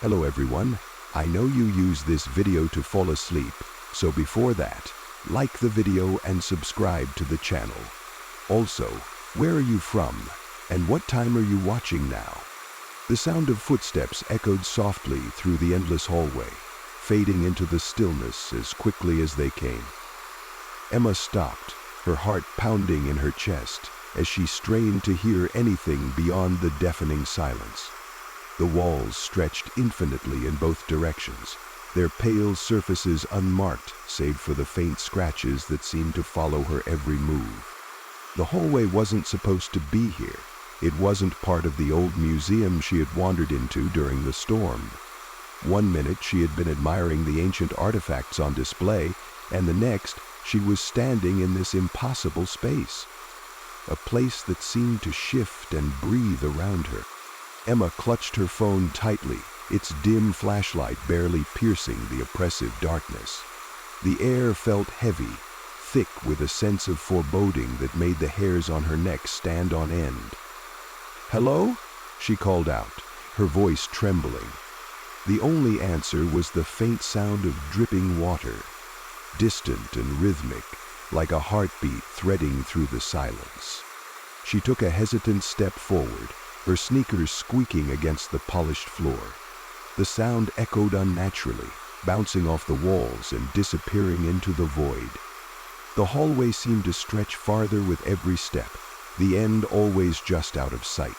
Hello everyone, I know you use this video to fall asleep, so before that, like the video and subscribe to the channel. Also, where are you from, and what time are you watching now? The sound of footsteps echoed softly through the endless hallway, fading into the stillness as quickly as they came. Emma stopped, her heart pounding in her chest, as she strained to hear anything beyond the deafening silence. The walls stretched infinitely in both directions, their pale surfaces unmarked save for the faint scratches that seemed to follow her every move. The hallway wasn't supposed to be here. It wasn't part of the old museum she had wandered into during the storm. One minute she had been admiring the ancient artifacts on display, and the next she was standing in this impossible space. A place that seemed to shift and breathe around her. Emma clutched her phone tightly, its dim flashlight barely piercing the oppressive darkness. The air felt heavy, thick with a sense of foreboding that made the hairs on her neck stand on end. "Hello?" she called out, her voice trembling. The only answer was the faint sound of dripping water, distant and rhythmic, like a heartbeat threading through the silence. She took a hesitant step forward, her sneakers squeaking against the polished floor. The sound echoed unnaturally, bouncing off the walls and disappearing into the void. The hallway seemed to stretch farther with every step, the end always just out of sight.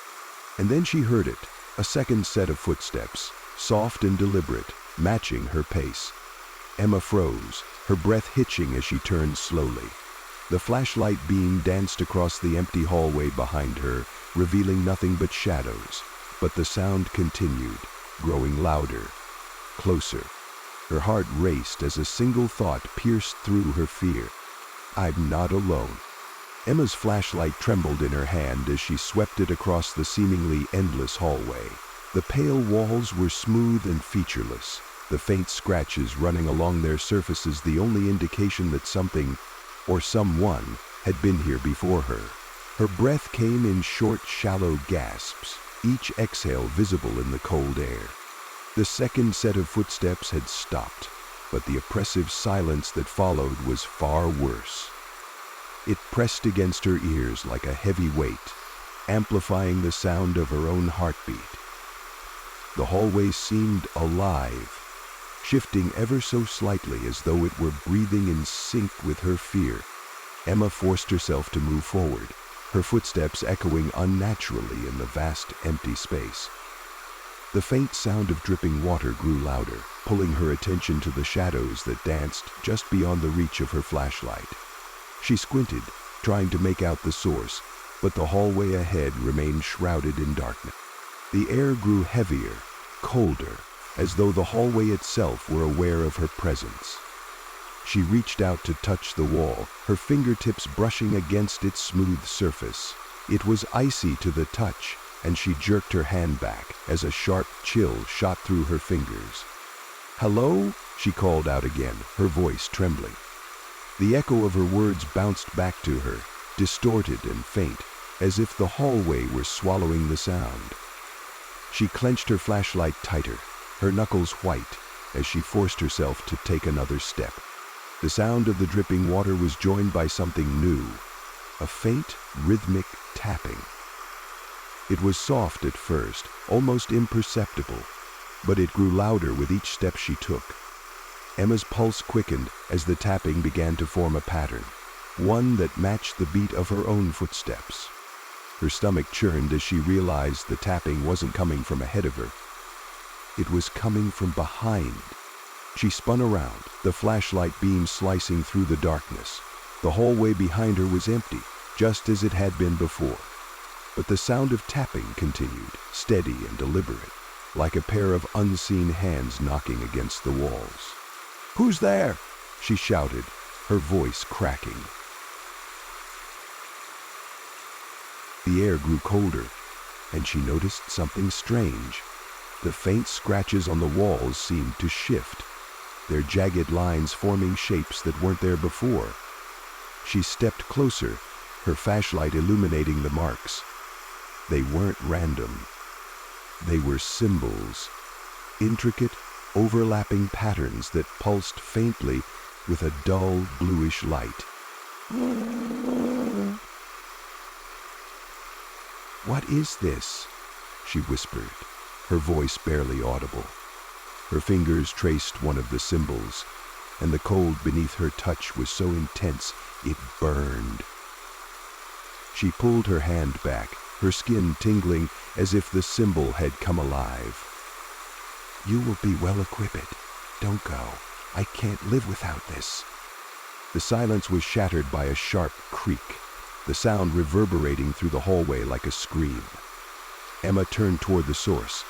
And then she heard it, a second set of footsteps, soft and deliberate, matching her pace. Emma froze, her breath hitching as she turned slowly. The flashlight beam danced across the empty hallway behind her, revealing nothing but shadows, but the sound continued, growing louder, closer. Her heart raced as a single thought pierced through her fear. "I'm not alone." Emma's flashlight trembled in her hand as she swept it across the seemingly endless hallway. The pale walls were smooth and featureless, the faint scratches running along their surfaces the only indication that something, or someone, had been here before her. Her breath came in short, shallow gasps, each exhale visible in the cold air. The second set of footsteps had stopped, but the oppressive silence that followed was far worse. It pressed against her ears like a heavy weight, amplifying the sound of her own heartbeat. The hallway seemed alive, shifting ever so slightly as though it were breathing in sync with her fear. Emma forced herself to move forward, her footsteps echoing unnaturally in the vast empty space. The faint sound of dripping water grew louder, pulling her attention to the shadows that danced just beyond the reach of her flashlight. She squinted, trying to make out the source, but the hallway ahead remained shrouded in darkness. The air grew heavier, colder, as though the hallway itself were aware of her presence. She reached out to touch the wall, her fingertips brushing against its smooth surface. It was icy to the touch, and she jerked her hand back as a sharp chill shot through her fingers. "Hello?" she called out again, her voice trembling. The echo of her words bounced back to her, distorted and faint, as if the hallway were swallowing the sound. She clenched her flashlight tighter, her knuckles white, as she forced herself to take another step. The sound of the dripping water was joined by something new, a faint, rhythmic tapping. It was soft at first, almost imperceptible, but it grew louder with each step she took. Emma's pulse quickened as the tapping began to form a pattern, one that matched the beat of her own footsteps. Her stomach churned as she realized the tapping wasn't coming from ahead of her. It was coming from behind. She spun around, the flashlight beam slicing through the darkness. The hallway behind her was empty, just as it had been before. But the sound of tapping continued, steady and deliberate, like a pair of unseen hands knocking against the walls. "Who's there?" she shouted, her voice cracking. The air grew colder, and she noticed something strange. The faint scratches on the walls seemed to shift, their jagged lines forming shapes that weren't there before. She stepped closer, her flashlight illuminating the marks. They weren't random. They were symbols, intricate, overlapping patterns that pulsed faintly with a dull, bluish light. "What is this?" she whispered, her voice barely audible. Her fingers traced one of the symbols, and the cold beneath her touch was so intense it burned. She pulled her hand back, her skin tingling as if the symbol had come alive. "You will be well equipped. Don't go. I can't live without this." The silence was shattered by a sharp creak, the sound reverberating through the hallway like a scream. Emma turned toward the source,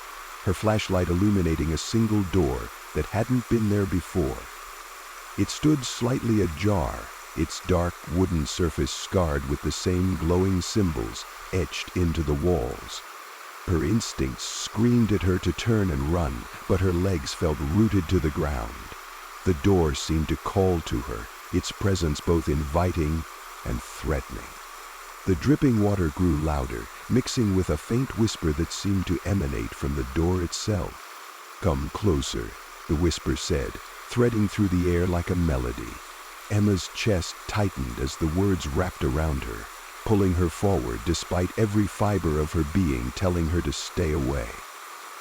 her flashlight illuminating a single door that hadn't been there before. It stood slightly ajar, its dark wooden surface scarred with the same glowing symbols etched into the walls. Her instincts screamed at her to turn and run, but her legs felt rooted to the ground. The door seemed to call to her, its presence both inviting and threatening. The dripping water grew louder, mixing with a faint whisper that seemed to emanate from the door itself. "Come closer," the whisper said, threading through the air like a melody. Emma's chest tightened as the words wrapped around her, pulling her forward despite every fiber of her being telling her to stay away.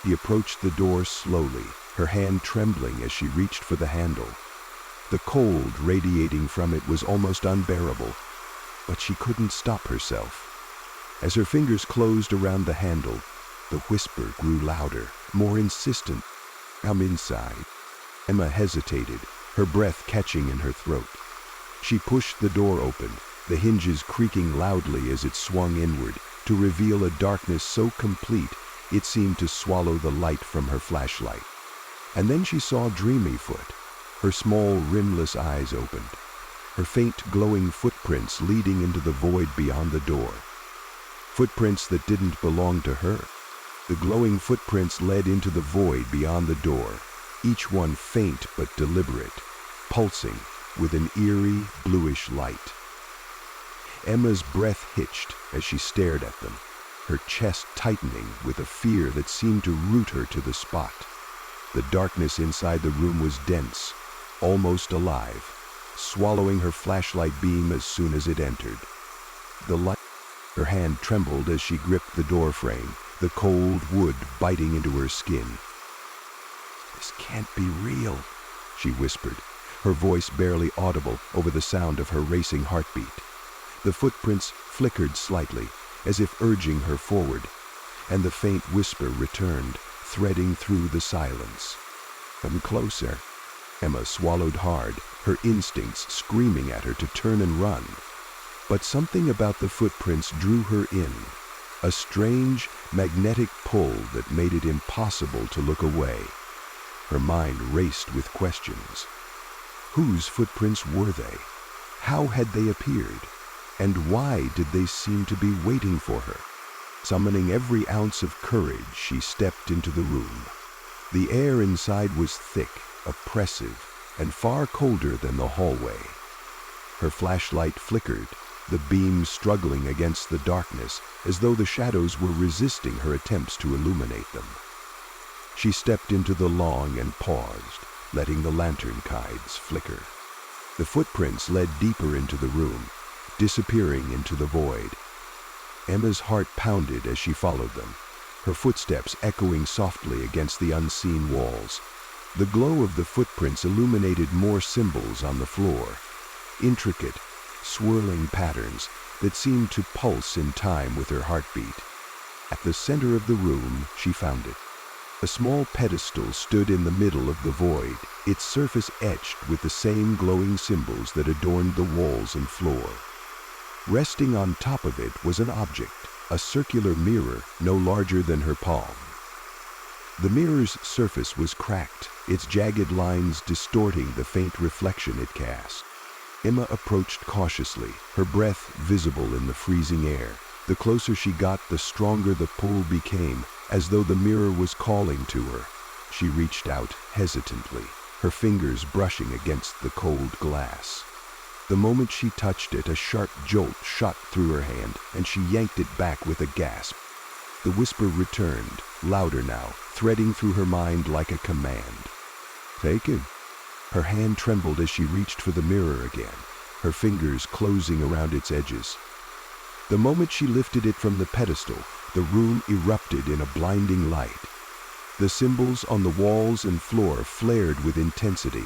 He approached the door slowly, her hand trembling as she reached for the handle. The cold radiating from it was almost unbearable, but she couldn't stop herself. As her fingers closed around the handle, the whisper grew louder, more insistent. "Come inside." Emma hesitated, her breath catching in her throat. She pushed the door open, the hinges creaking loudly as it swung inward, to reveal a darkness so complete it seemed to swallow the light from her flashlight. And then she saw Dreamyfoot, her small, rimless eyes opened, her faint glowing footprints leading into the void beyond the door. Footprints that didn't belong to her. The glowing footprints led into the void beyond the door, each one faint but deliberate, pulsing with an eerie, bluish light. Emma's breath hitched as she stared at them, her chest tightening with a fear that seemed to root her to the spot. The darkness inside the room was dense, almost alive, swallowing her flashlight beam as soon as it entered. Her hand trembled as she gripped the door frame, the cold wood biting into her skin. "This can't be real," she whispered, her voice barely audible over the sound of her racing heartbeat. The footprints flickered slightly, as if urging her forward, and the faint whisper returned, threading through the silence. "Come closer." Emma swallowed hard, her instincts screaming at her to turn and run. But something about the footprints drew her in, a strange, magnetic pull that made it impossible to look away. Her mind raced with questions. Whose footprints were they? How had they appeared? And why did they seem to be waiting for her? Summoning every ounce of courage, she stepped into the room. The air inside was thick, oppressive, and far colder than the hallway. Her flashlight flickered, the beam struggling against the darkness as though the shadows were resisting her attempts to illuminate them. She stepped into the lawn and paused, letting the lantern guides flicker. The footprints led deeper into the room, disappearing into the void. Emma's heart pounded as she followed them, her footsteps echoing softly against the unseen walls. The glow of the footprints illuminated more symbols on the floor, intricate, swirling patterns that seemed to pulse in time with her heartbeat. At the center of the room, she found it. A small pedestal stood in the middle of the void, its surface etched with the same glowing symbols that adorned the walls and floor. Resting on top of it was an object, a circular mirror no larger than her palm. The mirror's surface was cracked, its jagged lines distorting the faint reflection it cast. Emma approached cautiously, her breath visible in the freezing air. The closer she got, the stronger the pull became, as though the mirror was calling to her. She reached out hesitantly, her fingers brushing against the cold glass. The moment she touched it, a sharp jolt shot through her hand, and she yanked it back with a gasp. The whisper returned, louder now, threading through her mind like a command. "Take it." Her hand trembled as she reached for the mirror again, her fingers closing around its edges. The moment she lifted it from the pedestal, the room erupted in a blinding light. The symbols on the walls and floor flared with intensity,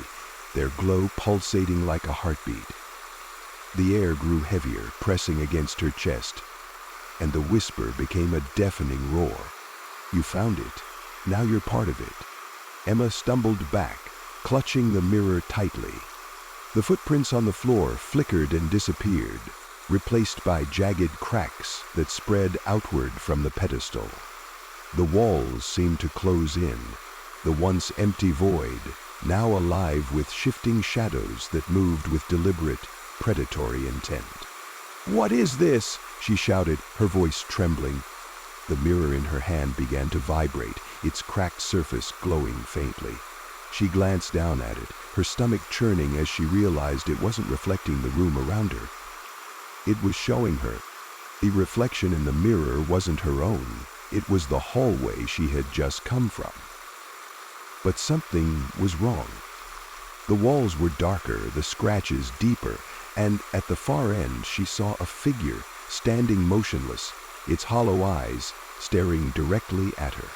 their glow pulsating like a heartbeat. The air grew heavier, pressing against her chest, and the whisper became a deafening roar. "You found it. Now you're part of it." Emma stumbled back, clutching the mirror tightly. The footprints on the floor flickered and disappeared, replaced by jagged cracks that spread outward from the pedestal. The walls seemed to close in, the once empty void, now alive with shifting shadows that moved with deliberate, predatory intent. "What is this?" she shouted, her voice trembling. The mirror in her hand began to vibrate, its cracked surface glowing faintly. She glanced down at it, her stomach churning as she realized it wasn't reflecting the room around her. It was showing her. The reflection in the mirror wasn't her own. It was the hallway she had just come from. But something was wrong. The walls were darker, the scratches deeper, and at the far end she saw a figure standing motionless, its hollow eyes staring directly at her.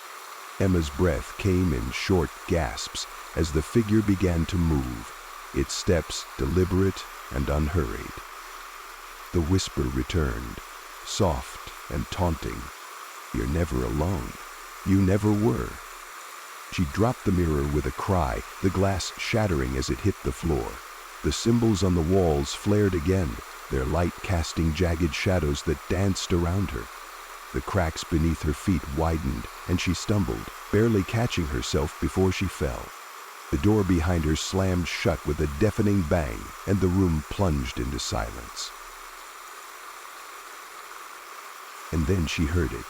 Emma's breath came in short gasps as the figure began to move, its steps deliberate and unhurried. The whisper returned, soft and taunting. "You're never alone. You never were." She dropped the mirror with a cry, the glass shattering as it hit the floor. The symbols on the walls flared again, their light casting jagged shadows that danced around her. The cracks beneath her feet widened, and she stumbled, barely catching herself before she fell. The door behind her slammed shut with a deafening bang, and the room plunged into silence. And then she heard it,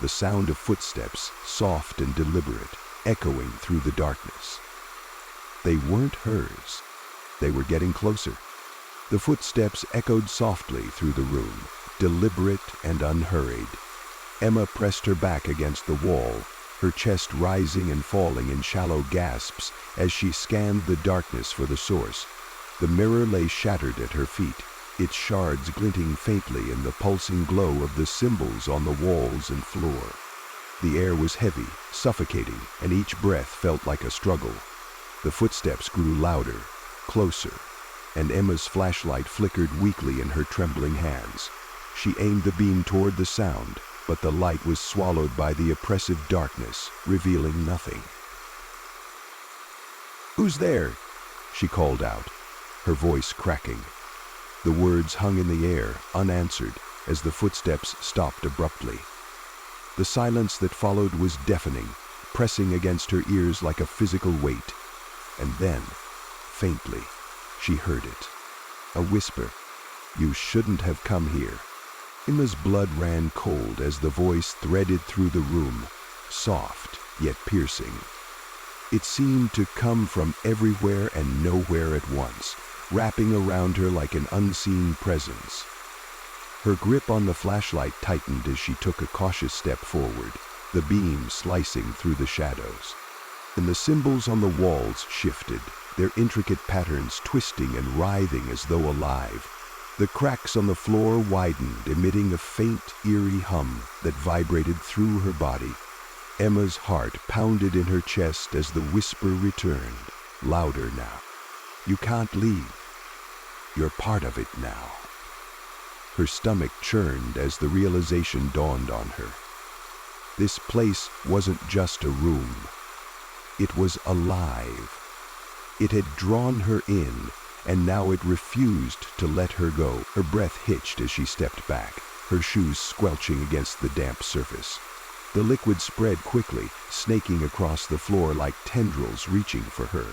the sound of footsteps, soft and deliberate, echoing through the darkness. They weren't hers. They were getting closer. The footsteps echoed softly through the room, deliberate and unhurried. Emma pressed her back against the wall, her chest rising and falling in shallow gasps as she scanned the darkness for the source. The mirror lay shattered at her feet, its shards glinting faintly in the pulsing glow of the symbols on the walls and floor. The air was heavy, suffocating, and each breath felt like a struggle. The footsteps grew louder, closer, and Emma's flashlight flickered weakly in her trembling hands. She aimed the beam toward the sound, but the light was swallowed by the oppressive darkness, revealing nothing. "Who's there?" she called out, her voice cracking. The words hung in the air, unanswered, as the footsteps stopped abruptly. The silence that followed was deafening, pressing against her ears like a physical weight. And then, faintly, she heard it. A whisper. "You shouldn't have come here." Emma's blood ran cold as the voice threaded through the room, soft yet piercing. It seemed to come from everywhere and nowhere at once, wrapping around her like an unseen presence. Her grip on the flashlight tightened as she took a cautious step forward, the beam slicing through the shadows. And the symbols on the walls shifted, their intricate patterns twisting and writhing as though alive. The cracks on the floor widened, emitting a faint, eerie hum that vibrated through her body. Emma's heart pounded in her chest as the whisper returned, louder now. "You can't leave. You're part of it now." Her stomach churned as the realization dawned on her. This place wasn't just a room. It was alive. It had drawn her in, and now it refused to let her go. Her breath hitched as she stepped back, her shoes squelching against the damp surface. The liquid spread quickly, snaking across the floor like tendrils reaching for her.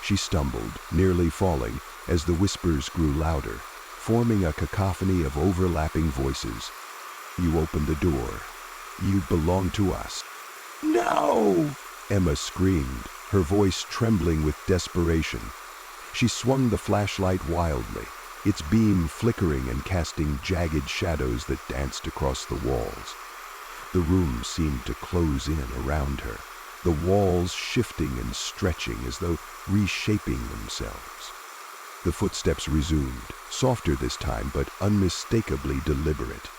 She stumbled, nearly falling, as the whispers grew louder, forming a cacophony of overlapping voices. "You opened the door. You belong to us." "No!" Emma screamed, her voice trembling with desperation. She swung the flashlight wildly, its beam flickering and casting jagged shadows that danced across the walls. The room seemed to close in around her, the walls shifting and stretching as though reshaping themselves. The footsteps resumed, softer this time, but unmistakably deliberate.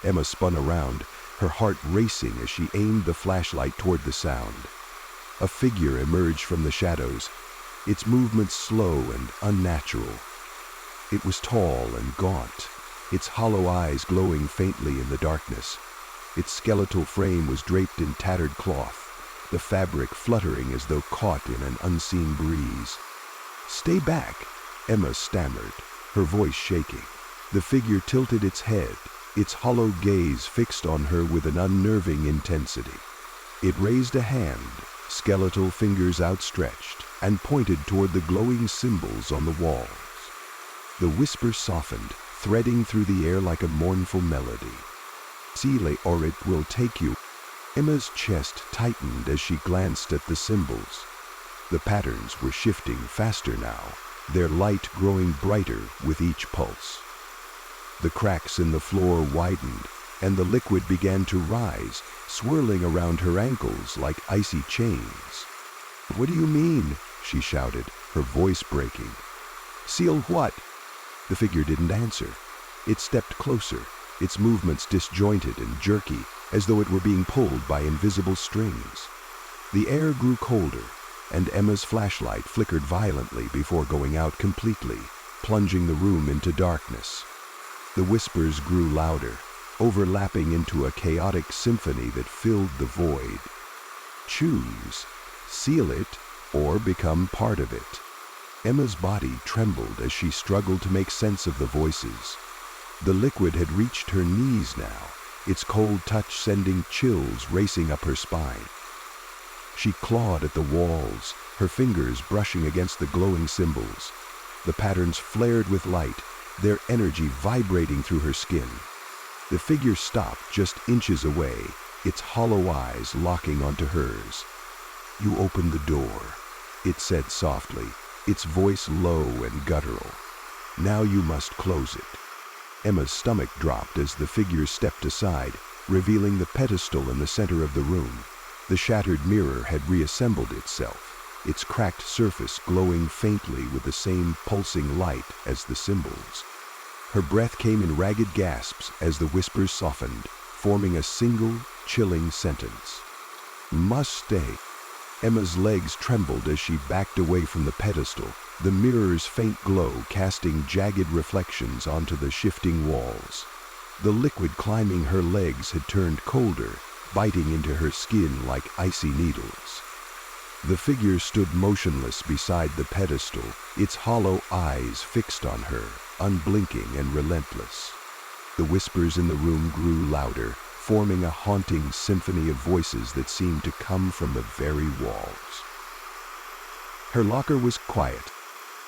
Emma spun around, her heart racing as she aimed the flashlight toward the sound. A figure emerged from the shadows, its movements slow and unnatural. It was tall and gaunt, its hollow eyes glowing faintly in the darkness. Its skeletal frame was draped in tattered cloth, the fabric fluttering as though caught in an unseen breeze. "Stay back," Emma stammered, her voice shaking. The figure tilted its head, its hollow gaze fixed on her with an unnerving intensity. It raised a hand, skeletal fingers outstretched, and pointed toward the glowing symbols on the walls. The whisper softened, threading through the air like a mournful melody. "Sile or it will take you." Emma's chest tightened as she glanced at the symbols. The patterns were shifting faster now, their light growing brighter with each pulse. The cracks in the floor widened, and the liquid began to rise, swirling around her ankles like icy chains. "What do you mean?" she shouted, her voice breaking. "Seal what?" The figure didn't answer. It stepped closer, its movements disjointed and jerky, as though it were being pulled by invisible strings. The air grew colder, and Emma's flashlight flickered violently before going out completely, plunging the room into darkness. The whispers grew louder, overlapping into a chaotic symphony that filled the void. Choose, seal it, or become part of it. Emma's body trembled as she struggled to make sense of the voices. The liquid had reached her knees now, its cold touch sending chills racing up her spine. She clawed at the walls, her fingers brushing against the glowing symbols. The patterns flared with light, their energy vibrating through her skin. The figure stopped just inches away, its hollow eyes locking onto hers. "You opened the door," it said softly, its voice low and guttural. "Now you must close it." Emma's stomach dropped as the figure stepped aside, revealing the pedestal in the center of the room. The shattered mirror had reassembled itself, its cracked surface glowing faintly with the same pulsing light as the symbols. Her breath came in ragged gasps as the whispers softened, forming a single, chilling sentence. "Must stay." Emma's legs trembled as she backed away from the pedestal, the mirror's faint glow casting jagged reflections onto the shifting walls. The liquid climbing her legs had turned colder, biting into her skin like icy needles. The figure stood motionless beside the pedestal, its hollow eyes fixed on her, unblinking and relentless. The whispers in the room grew louder, forming a haunting symphony of voices that seemed to come from the very walls. Her locker was quiet.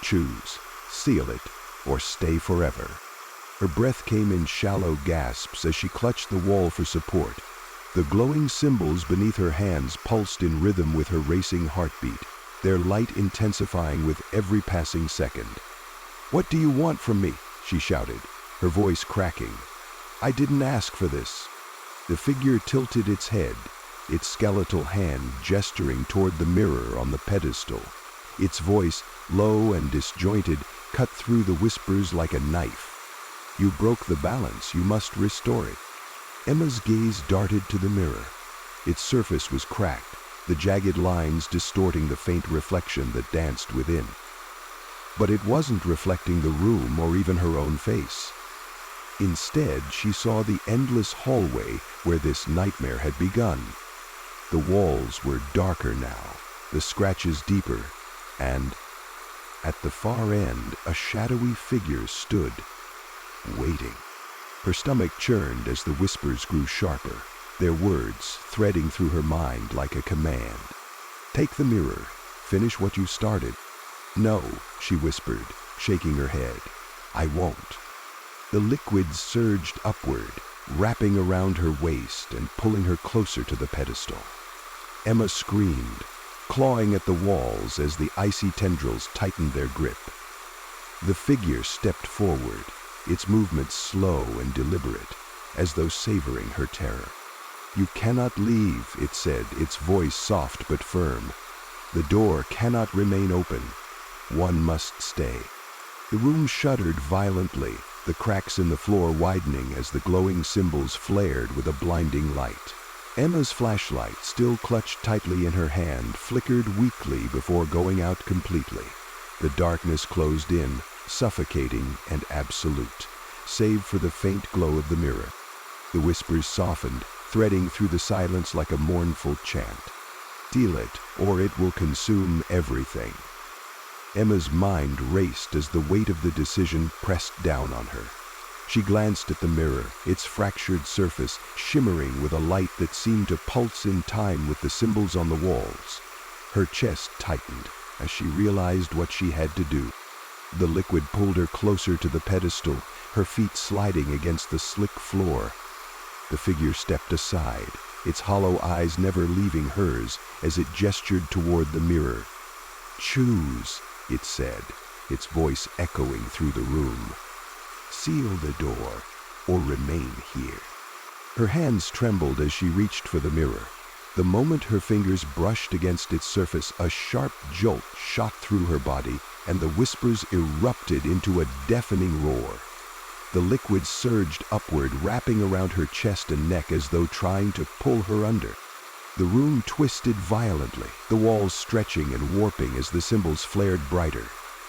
Choose, seal it, or stay forever. Her breath came in shallow gasps as she clutched the wall for support. The glowing symbols beneath her hands pulsed in rhythm with her racing heartbeat, their light intensifying with every passing second. "What do you want from me?" she shouted, her voice cracking. "I didn't ask for this." The figure tilted its head, its skeletal hand gesturing toward the mirror on the pedestal. Its voice, low and disjointed, cut through the whispers like a knife. "You broke the balance, you must restore it." Emma's gaze darted to the mirror. Its surface was cracked, the jagged lines distorting the faint reflection that danced within. But it wasn't reflecting the room or even her own face. Instead, she saw the endless hallway where this nightmare had begun. The walls were darker now, the scratches deeper, and at the far end, a shadowy figure stood, waiting. Her stomach churned as the whispers grew sharper, their words threading through her mind like a command. "Take the mirror. Finish what you started." "No," she whispered, shaking her head. "I won't." The liquid surged upward, wrapping around her waist and pulling her closer to the pedestal. Emma screamed, clawing at the walls as the icy tendrils tightened their grip. The figure stepped forward, its movements slow and deliberate, as though savoring her terror. "You cannot leave," it said, its voice soft but firm. "The door cannot remain open. One must stay." The room shuddered violently, the cracks in the floor widening as the glowing symbols flared with a blinding light. Emma's flashlight, still clutched tightly in her hand, flickered weakly before going out completely. The darkness closed in, suffocating and absolute, save for the faint glow of the mirror. The whispers softened, threading through the silence like a mournful chant. "Steal it, or it will consume everything." Emma's mind raced as the weight of the decision pressed down on her. She glanced at the mirror, its fractured surface shimmering with a light that seemed to pulse in time with the symbols on the walls. Her chest tightened as she realized what she had to do. The liquid pulled her closer to the pedestal, her feet sliding against the slick floor. The figure stepped aside, its hollow eyes never leaving hers as it gestured toward the mirror. "Choose," it said, its voice echoing through the room. "Seal the door, or remain here." Her hands trembled as she reached for the mirror. The moment her fingers brushed against its surface, a sharp jolt shot through her body, and the whispers erupted into a deafening roar. The liquid surged upward, wrapping around her chest and neck as though trying to pull her under. The room twisted violently, the walls stretching and warping as the symbols flared brighter.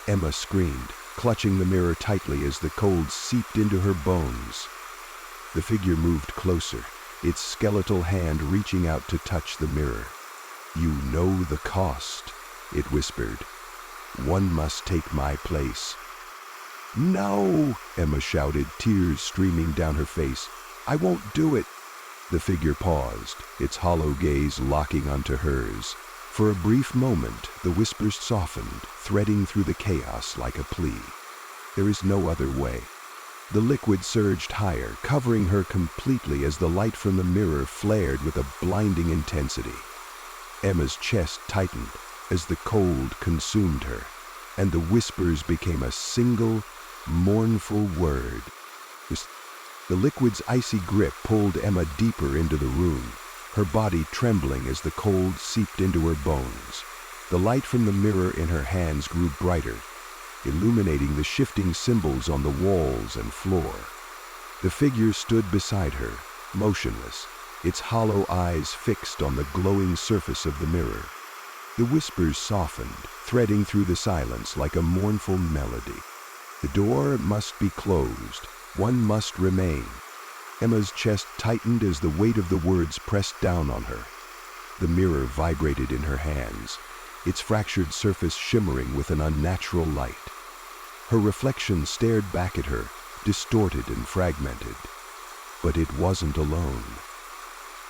Emma screamed, clutching the mirror tightly as the cold seeped into her bones. The figure moved closer, its skeletal hand reaching out to touch the mirror. "You know the cost," it whispered. "One must take my place." "No!" Emma shouted, tears streaming down her face. "I won't do it." The figure paused, its hollow gaze locking onto hers. For a brief moment, the whispers softened, threading through the chaos like a plea. There is no other way. The liquid surged higher, covering her completely as the light from the mirror flared with a blinding intensity. Emma's chest tightened as the cold consumed her, and the whispers became a single, mournful word. The liquid's icy grip pulled Emma deeper into the room, her body trembling as the cold seeped into her bones. The light from the mirror in her hands grew brighter, illuminating the shifting symbols on the walls and floor. The figure stood beside her, motionless, its hollow eyes fixed on the glowing surface of the mirror. The whispers softened, threading through the silence like a mournful melody. The door must be closed. One must remain. Emma's chest tightened as the weight of the words pressed down on her. The mirror vibrated in her hands, its fractured surface shimmering with an unnatural light. Her reflection stared back at her, distorted and fragmented. But it wasn't alone.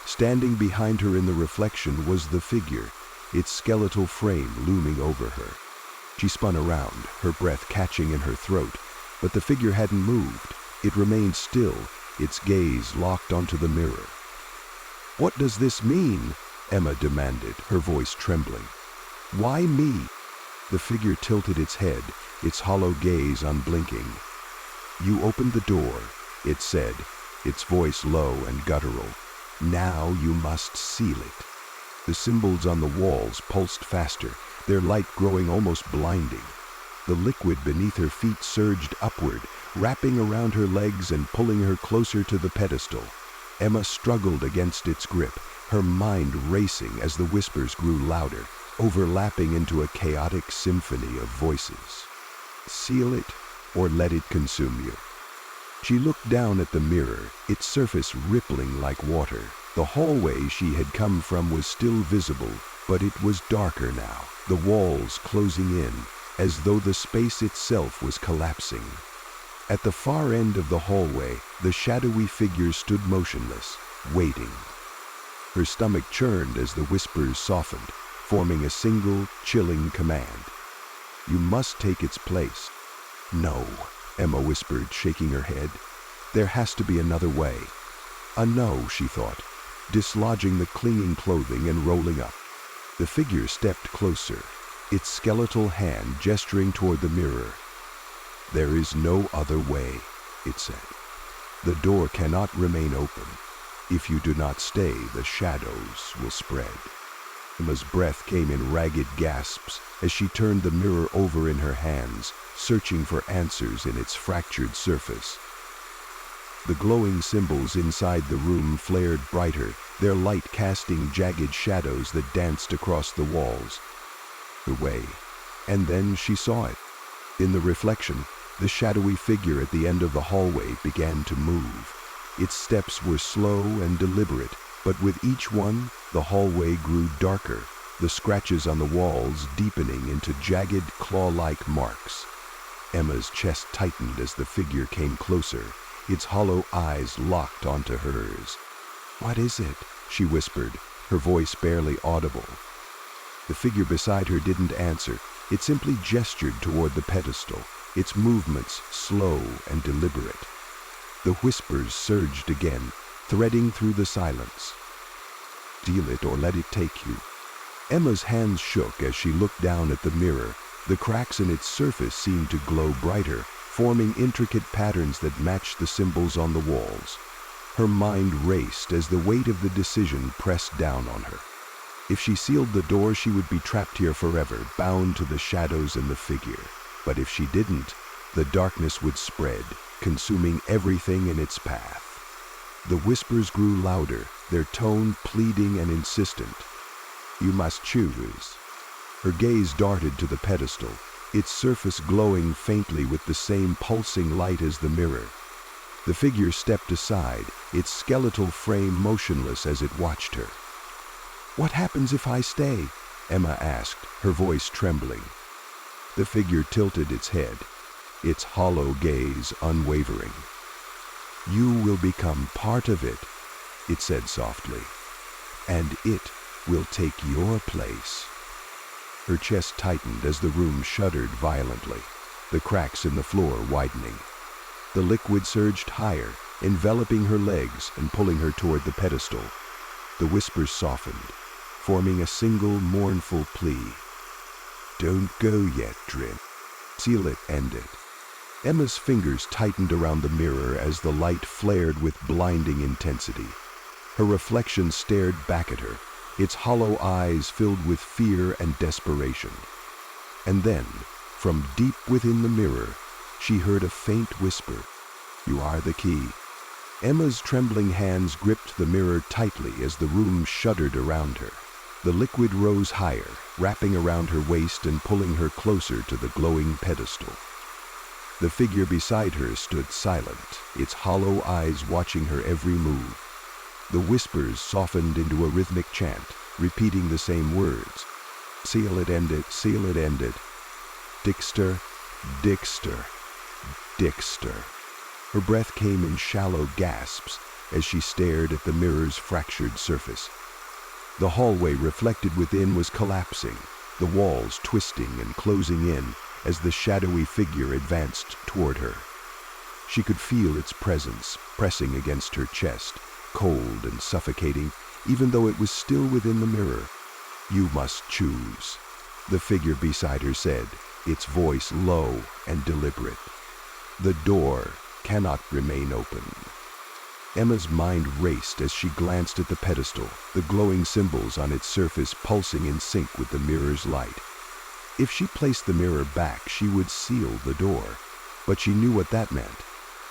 Standing behind her in the reflection was the figure, its skeletal frame looming over her. She spun around, her breath catching in her throat, but the figure hadn't moved. It remained still, its gaze locked onto the mirror. "What does this mean?" Emma demanded, her voice trembling. "Why me?" The figure tilted its head, its hollow gaze unblinking. "You opened the door," it said, its voice low and guttural. "Now you must seal it." The symbols on the walls pulsed faster, their light growing almost blinding. The liquid beneath her feet surged upward, wrapping around her legs and pulling her closer to the pedestal. Emma struggled against its grip, her mind racing as the whispers grew louder, overlapping into a chaotic symphony of voices. "Seal it, or let it consume you." She looked down at the mirror, its surface rippling like water. The hallway she had come from was still visible, but it was darker now, the walls closing in, as though the space itself was collapsing. At the far end of the hallway, the shadowy figure stood motionless, waiting. Her stomach churned as the whispers softened, forming a single, chilling command. "You must take its place." "No," Emma whispered, shaking her head. "There has to be another way." A no, she thought, dislodging the clinging clothing and rolling up. The figure stepped closer, its skeletal hand gesturing toward the mirror. "There is no other way," it said. "The door cannot remain open. If you do not stay, the shadows will spread. Emma's breath came in ragged gasps as she turned the mirror over in her hands, searching for answers in its fractured surface. The glowing symbols inside the room flared brighter, their light casting jagged shadows that danced across the walls. Away. And then she saw it. In the reflection, the shadowy figure at the end of the hallway began to move. Its steps were slow and deliberate, but with each one, the hallway grew darker, the scratches on the walls deepening into jagged, claw-like marks. Emma's chest tightened as the figure came closer, its hollow eyes locked onto hers. "What is it?" she whispered, her voice barely audible. The figure beside her didn't answer. It simply gestured toward the pedestal, its movements slow and deliberate. The whispers surged again, threading through the silence. "Steal it or let it take you." Emma's hands shook as she looked down at the mirror. The cracks in its surface seemed to glow brighter, forming intricate patterns that matched the symbols on the walls. Her mind raced as the weight of the decision pressed down on her. If she sealed the door, she would be trapped here forever, bound to the shadows and the figure. But if she didn't, the darkness would spread, consuming everything in its path. The whispers grew louder, their tone pleading and insistent. "You must choose." Her gaze darted to the pedestal, its surface glowing faintly with the same pulsing light as the mirror. The figure stepped aside, its skeletal frame motionless as it watched her. "What happens if I stay?" Emma asked, her voice trembling. The figure tilted its head, its hollow gaze unwavering. "You will become part of it," it said softly, "and it will take your place." Her chest tightened as the room shuddered violently, the cracks in the floor widening. The liquid surged higher, enveloping her legs and pulling her toward the pedestal. The whispers softened, forming a single mournful plea. "Don't go yet, Drim. Seal it, end it." Emma's fingers tightened around the mirror as the light flared with blinding intensity. Her reflection stared back at her, its hollow eyes filled with fear and desperation. And then, from deep within the mirror, she heard a faint whisper, "You are the key." Emma's trembling hands gripped the mirror tightly as the room shuddered around her. The liquid rose higher, wrapping around her waist and pulling her closer to the glowing pedestal. The figure beside her stood silent, its hollow eyes watching her every move. The whispers softened into a rhythmic chant, repeating the same words. "Seal it, end it, seal it, end it. Dixter, Dixter, Dixter." Her breath came in shallow gasps as she stared at the mirror's fractured surface. The hallway reflected within was collapsing, the walls twisting and closing in as the shadowy figure advanced toward her. She could feel its presence pressing against her chest, cold and suffocating, even though it was still within the mirror. "You must choose," the figure beside her said, its voice low and deliberate. "The door cannot remain open." Emma's mind raced as she glanced at the pedestal, the glowing symbols on its surface pulsing in sync with the mirror's light. If she placed the mirror back, she would seal the door, but she knew what that meant.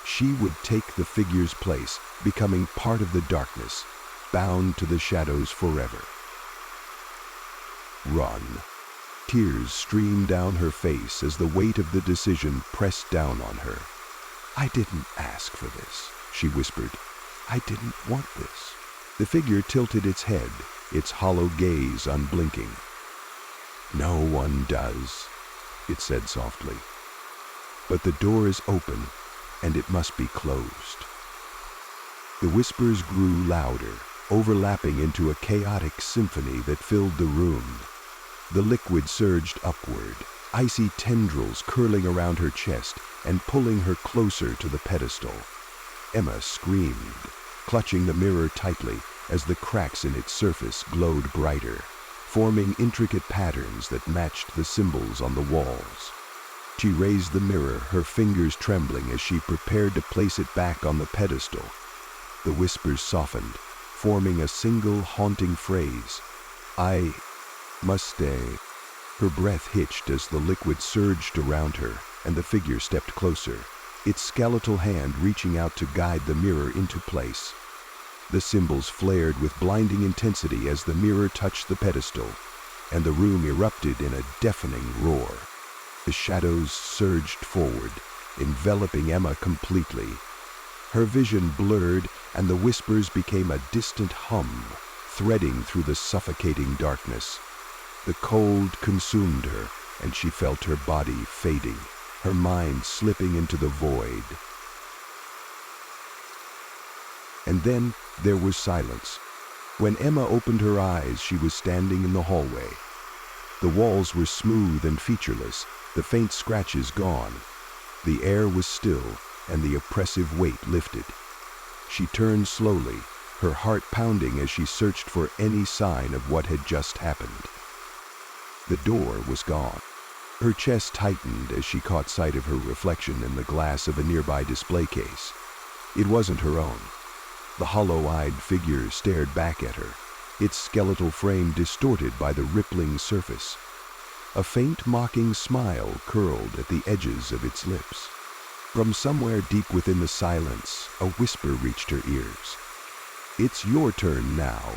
She would take the figure's place, becoming part of the darkness, bound to the shadows forever. Run. Tears streamed down her face as the weight of the decision pressed down on her. "I didn't ask for this," she whispered. "I didn't want this." The figure tilted its head, its hollow gaze unblinking. "No one does," it said softly. "But the door is open, and it must be closed." The whispers grew louder, overlapping into a chaotic symphony that filled the room. The liquid surged upward, icy tendrils curling around her chest and pulling her closer to the pedestal. Emma screamed, clutching the mirror tightly as the cracks in its surface glowed brighter, forming intricate patterns that matched the symbols on the walls. She raised the mirror, her fingers trembling as she prepared to place it back on the pedestal. The whispers softened, forming a single haunting phrase. "I must stay." Her breath hitched as the liquid surged around her, and the figure stepped closer, its skeletal hand reaching out to guide the mirror into place. The symbols flared with blinding intensity as the mirror touched the pedestal, and the room erupted in a deafening roar. The shadows surged forward, enveloping Emma completely. Her vision blurred, and the whispers became a distant hum, threading through the suffocating darkness. The cold consumed her, and she felt her body fading, her mind slipping into the void. And then there was silence. When Emma opened her eyes, she was standing in the hallway. The walls were smooth and featureless, the faint scratches gone. The air was still, and the oppressive weight lifted. She turned slowly, her heart pounding as she searched for any sign of what had just happened. The door was gone. Her chest tightened as she caught sight of her reflection in the glass of a nearby display case. It wasn't her own. The hollow-eyed figure stared back at her, its skeletal frame distorted by the rippling surface. A faint mocking smile curled at the edges of its lips. From somewhere deep within the silence, a whisper reached her ears. "It's your turn now."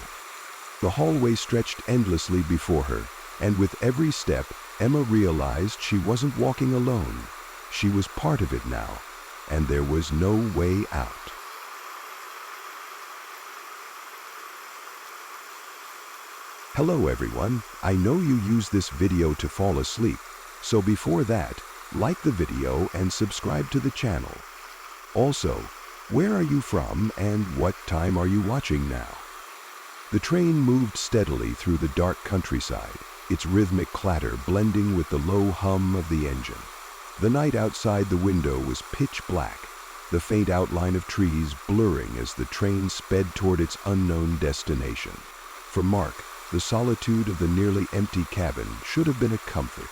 The hallway stretched endlessly before her, and with every step, Emma realized she wasn't walking alone. She was part of it now, and there was no way out. Hello everyone, I know you use this video to fall asleep, so before that, like the video and subscribe to the channel. Also, where are you from and what time are you watching now? The train moved steadily through the dark countryside, its rhythmic clatter blending with the low hum of the engine. The night outside the window was pitch black, the faint outline of trees blurring as the train sped toward its unknown destination. For Mark, the solitude of the nearly empty cabin should have been a comfort,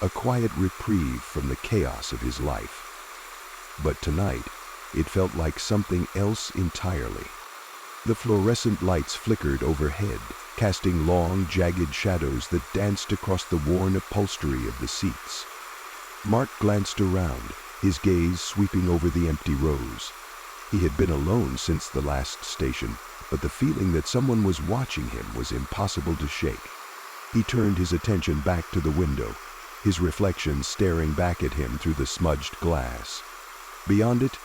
a quiet reprieve from the chaos of his life. But tonight, it felt like something else entirely. The fluorescent lights flickered overhead, casting long, jagged shadows that danced across the worn upholstery of the seats. Mark glanced around, his gaze sweeping over the empty rows. He had been alone since the last station, but the feeling that someone was watching him was impossible to shake. He turned his attention back to the window, his reflection staring back at him through the smudged glass. Beyond it,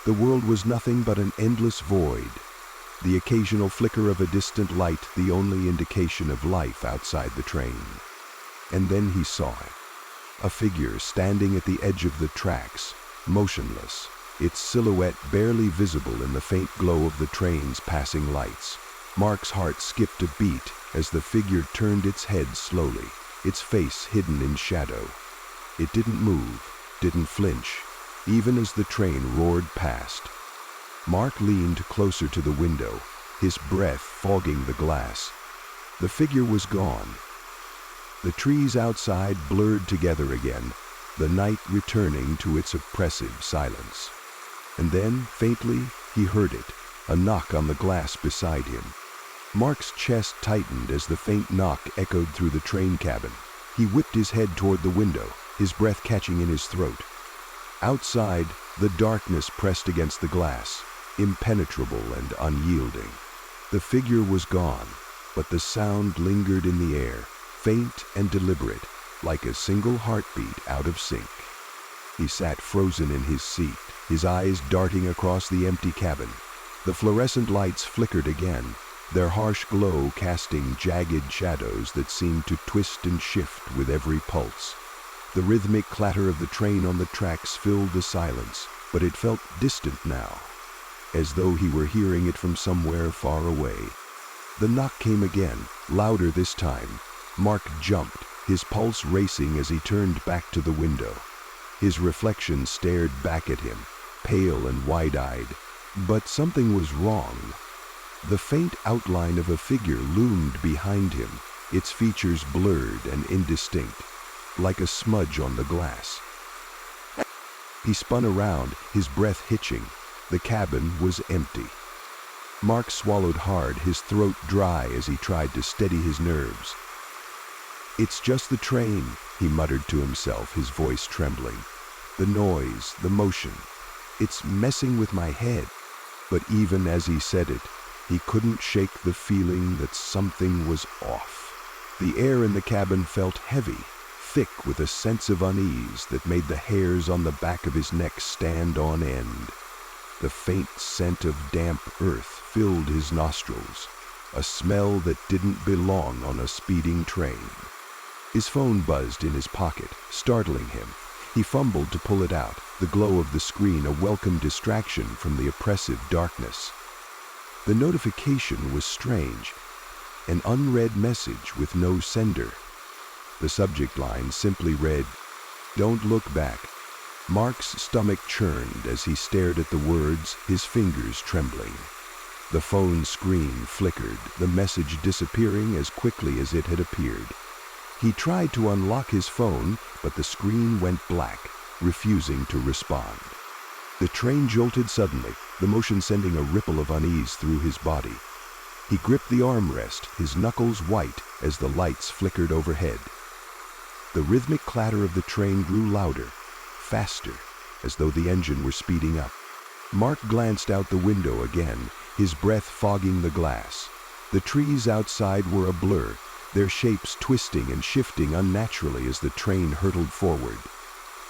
the world was nothing but an endless void, the occasional flicker of a distant light the only indication of life outside the train. And then he saw it, a figure standing at the edge of the tracks, motionless, its silhouette barely visible in the faint glow of the train's passing lights. Mark's heart skipped a beat as the figure turned its head slowly, its face hidden in shadow. It didn't move, didn't flinch, even as the train roared past. Mark leaned closer to the window, his breath fogging the glass. The figure was gone. The trees outside blurred together again, the night returning to its oppressive silence. And then, faintly, he heard it, a knock on the glass beside him. Mark's chest tightened as the faint knock echoed through the train cabin. He whipped his head toward the window, his breath catching in his throat. Outside, the darkness pressed against the glass, impenetrable and unyielding. The figure was gone, but the sound lingered in the air, faint and deliberate, like a single heartbeat out of sync. He sat frozen in his seat, his eyes darting across the empty cabin. The fluorescent lights flickered again, their harsh glow casting jagged shadows that seemed to twist and shift with every pulse. The rhythmic clatter of the train on the tracks filled the silence, but it felt distant now, as though he were hearing it from somewhere far away. The knock came again, louder this time. Mark jumped, his pulse racing as he turned back to the window. His reflection stared back at him, pale and wide-eyed, but something was wrong. The faint outline of a figure loomed behind him, its features blurred and indistinct, like a smudge on the glass. He spun around, his breath hitching. The cabin was empty. Mark swallowed hard, his throat dry as he tried to steady his nerves. "It's just the train," he muttered to himself, his voice trembling. "The noise, the motion. It's messing with my head." But even as he said it, he couldn't shake the feeling that something was off. The air in the cabin felt heavy, thick with a sense of unease that made the hairs on the back of his neck stand on end. The faint scent of damp earth filled his nostrils, a smell that didn't belong on a speeding train. His phone buzzed in his pocket, startling him. He fumbled to pull it out, the glow of the screen a welcome distraction from the oppressive darkness. The notification was strange, an unread message with no sender. The subject line simply read, "Don't look back." Mark's stomach churned as he stared at the words, his fingers trembling. The phone screen flickered, the message disappearing as quickly as it had appeared. He tried to unlock his phone, but the screen went black, refusing to respond. The train jolted suddenly, the motion sending a ripple of unease through his body. He gripped the armrest, his knuckles white as the lights flickered overhead. The rhythmic clatter of the train grew louder, faster, as though the engine were speeding up. Mark glanced out the window again, his breath fogging the glass. The trees outside were a blur, their shapes twisting and shifting unnaturally as the train hurtled forward.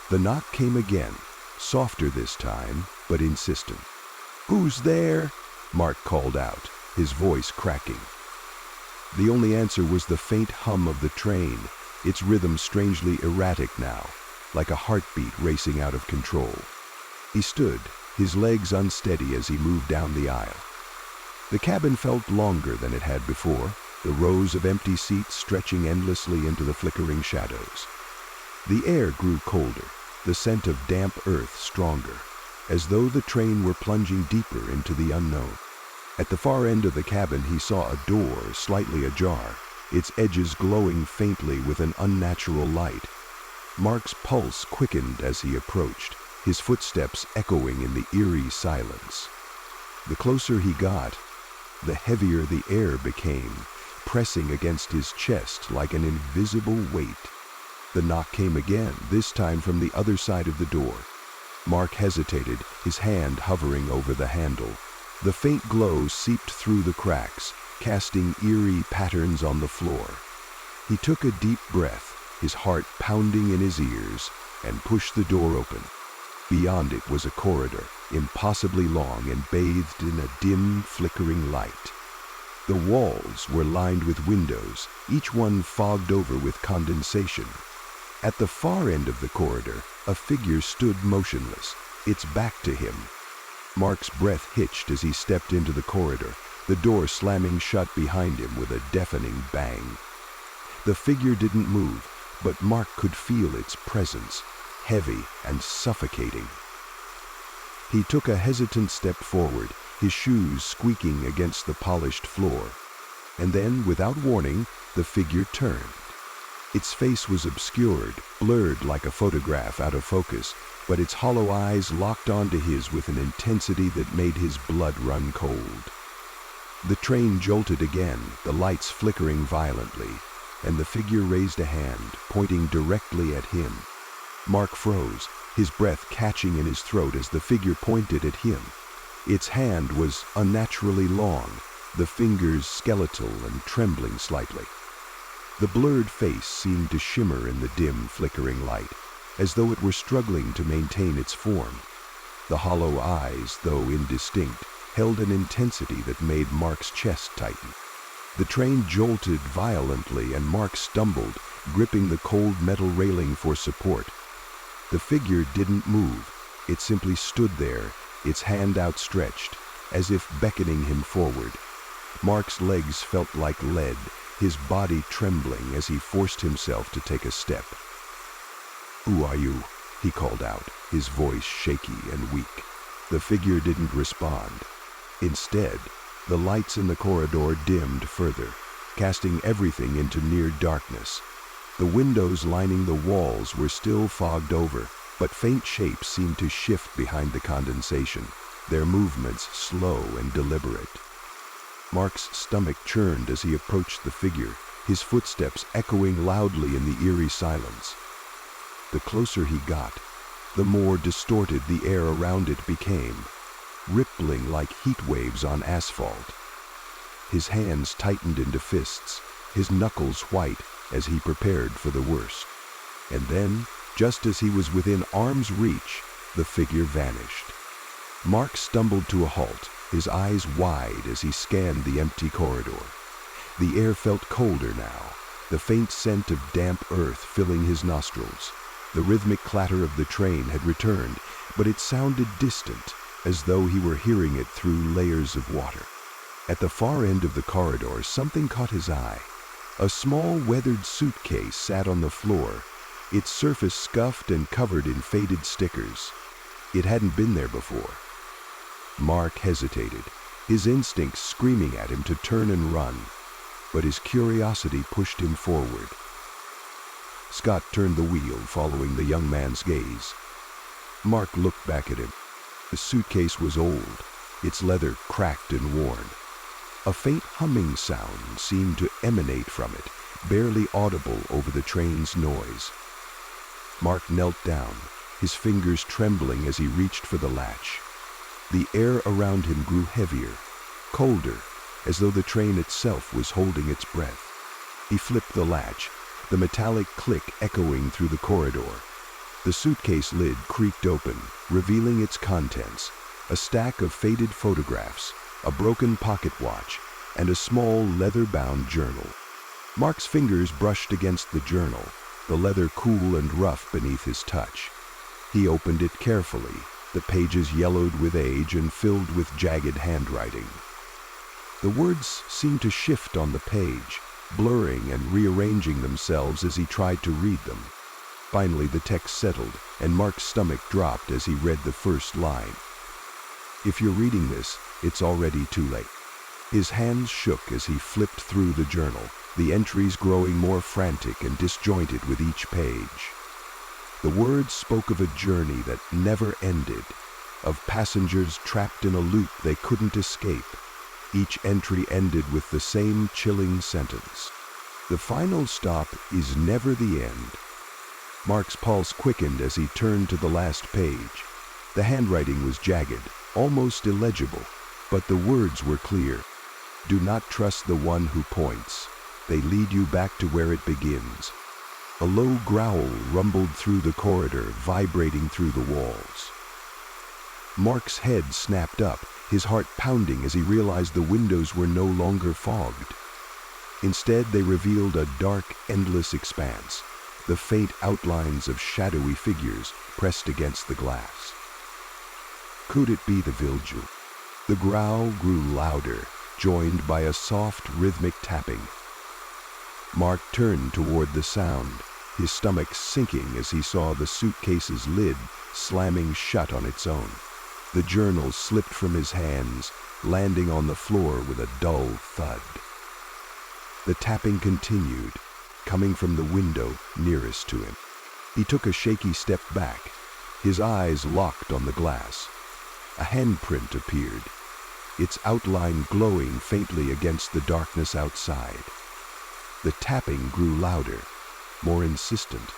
The knock came again, softer this time, but insistent. "Who's there?" Mark called out, his voice cracking. The only answer was the faint hum of the train, its rhythm strangely erratic now, like a heartbeat racing out of control. He stood, his legs unsteady as he moved down the aisle. The cabin felt longer than it had before, the rows of empty seats stretching endlessly into the flickering shadows. The air grew colder, the scent of damp earth stronger, as though the train were plunging deeper into the unknown. At the far end of the cabin he saw a door slightly ajar, its edges glowing faintly with an unnatural light. Mark's pulse quickened as he approached, his footsteps echoing in the eerie silence. The closer he got, the heavier the air became, pressing against his chest like an invisible weight. The knock came again, this time from the other side of the door. Mark hesitated, his hand hovering over the handle. The faint glow seeped through the cracks, casting eerie patterns on the floor. He took a deep breath, his heart pounding in his ears, and pushed the door open. Beyond it was a corridor, impossibly long and bathed in a dim, flickering light. The walls were lined with windows, each one fogged over with condensation. At the far end of the corridor, a figure stood motionless, its back to him. Mark's breath hitched as he stepped into the corridor, the door slamming shut behind him with a deafening bang. The figure didn't move, but Mark could feel its presence, heavy and suffocating. He took a hesitant step forward, his shoes squeaking against the polished floor. And then, without warning, the figure turned. Its face was obscured, blurred like a photograph out of focus, but its hollow eyes locked onto his with an intensity that made his blood run cold. The train jolted again, the lights flickering violently, and the figure raised a hand, pointing directly at him. Mark froze, his breath catching in his throat as the figure pointed at him. Its hand was unnaturally long, the fingers skeletal and trembling slightly. The blurred face seemed to shimmer in the dim, flickering light, as though it were struggling to maintain its form. The hollow eyes, though indistinct, held an intensity that made Mark's chest tighten. The train jolted violently and Mark stumbled, gripping the cold metal railing for support. The figure didn't move. It simply stood there, its hand outstretched, as if beckoning him forward. Mark's legs felt like lead, his body trembling as he forced himself to take a step. "Who are you?" he called out, his voice shaky and weak. The figure didn't respond. Instead, the lights in the corridor dimmed further, casting everything into near darkness. The windows lining the walls were still fogged over, but faint shapes seemed to shift behind the condensation, their movements slow and deliberate. Mark's stomach churned as he approached the figure, his footsteps echoing loudly in the eerie silence. The closer he got, the more distorted the air around it became, rippling like heat waves on asphalt. His hands tightened into fists, his knuckles white as he prepared for the worst. And then, just as he was within arm's reach, the figure vanished. Mark stumbled to a halt, his eyes wide as he scanned the empty corridor. The air felt colder now, the faint scent of damp earth filling his nostrils. The rhythmic clatter of the train had returned, but it sounded distant, as though he were hearing it through layers of water. At the far end of the corridor, something caught his eye. A small weathered suitcase sat on the floor, its surface scuffed and covered in faded stickers. It hadn't been there before. Mark hesitated, his instincts screaming at him to turn and run, but his curiosity pushed him forward. Scott turned the wheel, following the young man's gaze. Mark looked back at him. The suitcase was old, its leather cracked and worn. A faint humming sound seemed to emanate from it, barely audible over the train's noise. Mark knelt down, his fingers trembling as he reached for the latch. The air around him grew heavier, colder, as though the train itself was holding its breath. He flipped the latch, the metallic click echoing through the corridor. The suitcase lid creaked open, revealing its contents: a stack of faded photographs, a broken pocket watch, and a small leather-bound journal. Mark's fingers brushed against the journal, the leather cool and rough beneath his touch. He opened it carefully, the pages yellowed with age and filled with jagged handwriting. The words seemed to shift on the page, blurring and rearranging themselves as he tried to read them. Finally, the text settled, and Mark's stomach dropped as he read the first line. "If you're reading this, it's already too late." His hands shook as he flipped through the journal, the entries growing more frantic and disjointed with each page. The words spoke of a journey that never ended, of passengers trapped in a loop they couldn't escape. Each entry ended with the same chilling sentence: "The final stop is never the end." Mark's pulse quickened as he turned to the last page. The handwriting was jagged, almost illegible, but the words were clear. "Do not trust the one who points. They lead you back to where it begins." A low growl rumbled through the corridor, vibrating through the walls. Mark's head snapped up, his heart pounding as he realized the windows were no longer fogged. Instead, they revealed a dark, endless expanse, the faint outlines of shadowy figures pressed against the glass. Could it be the vigil? The growl grew louder, joined by a soft, rhythmic tapping. Mark turned toward the sound, his stomach sinking as he saw the suitcase's lid slamming shut on its own. The journal slipped from his hands, landing on the floor with a dull thud. The tapping continued, coming from the window nearest to him. He took a shaky step back, his eyes locked on the glass. A handprint appeared, its outline glowing faintly against the darkness outside. The tapping grew louder, more insistent,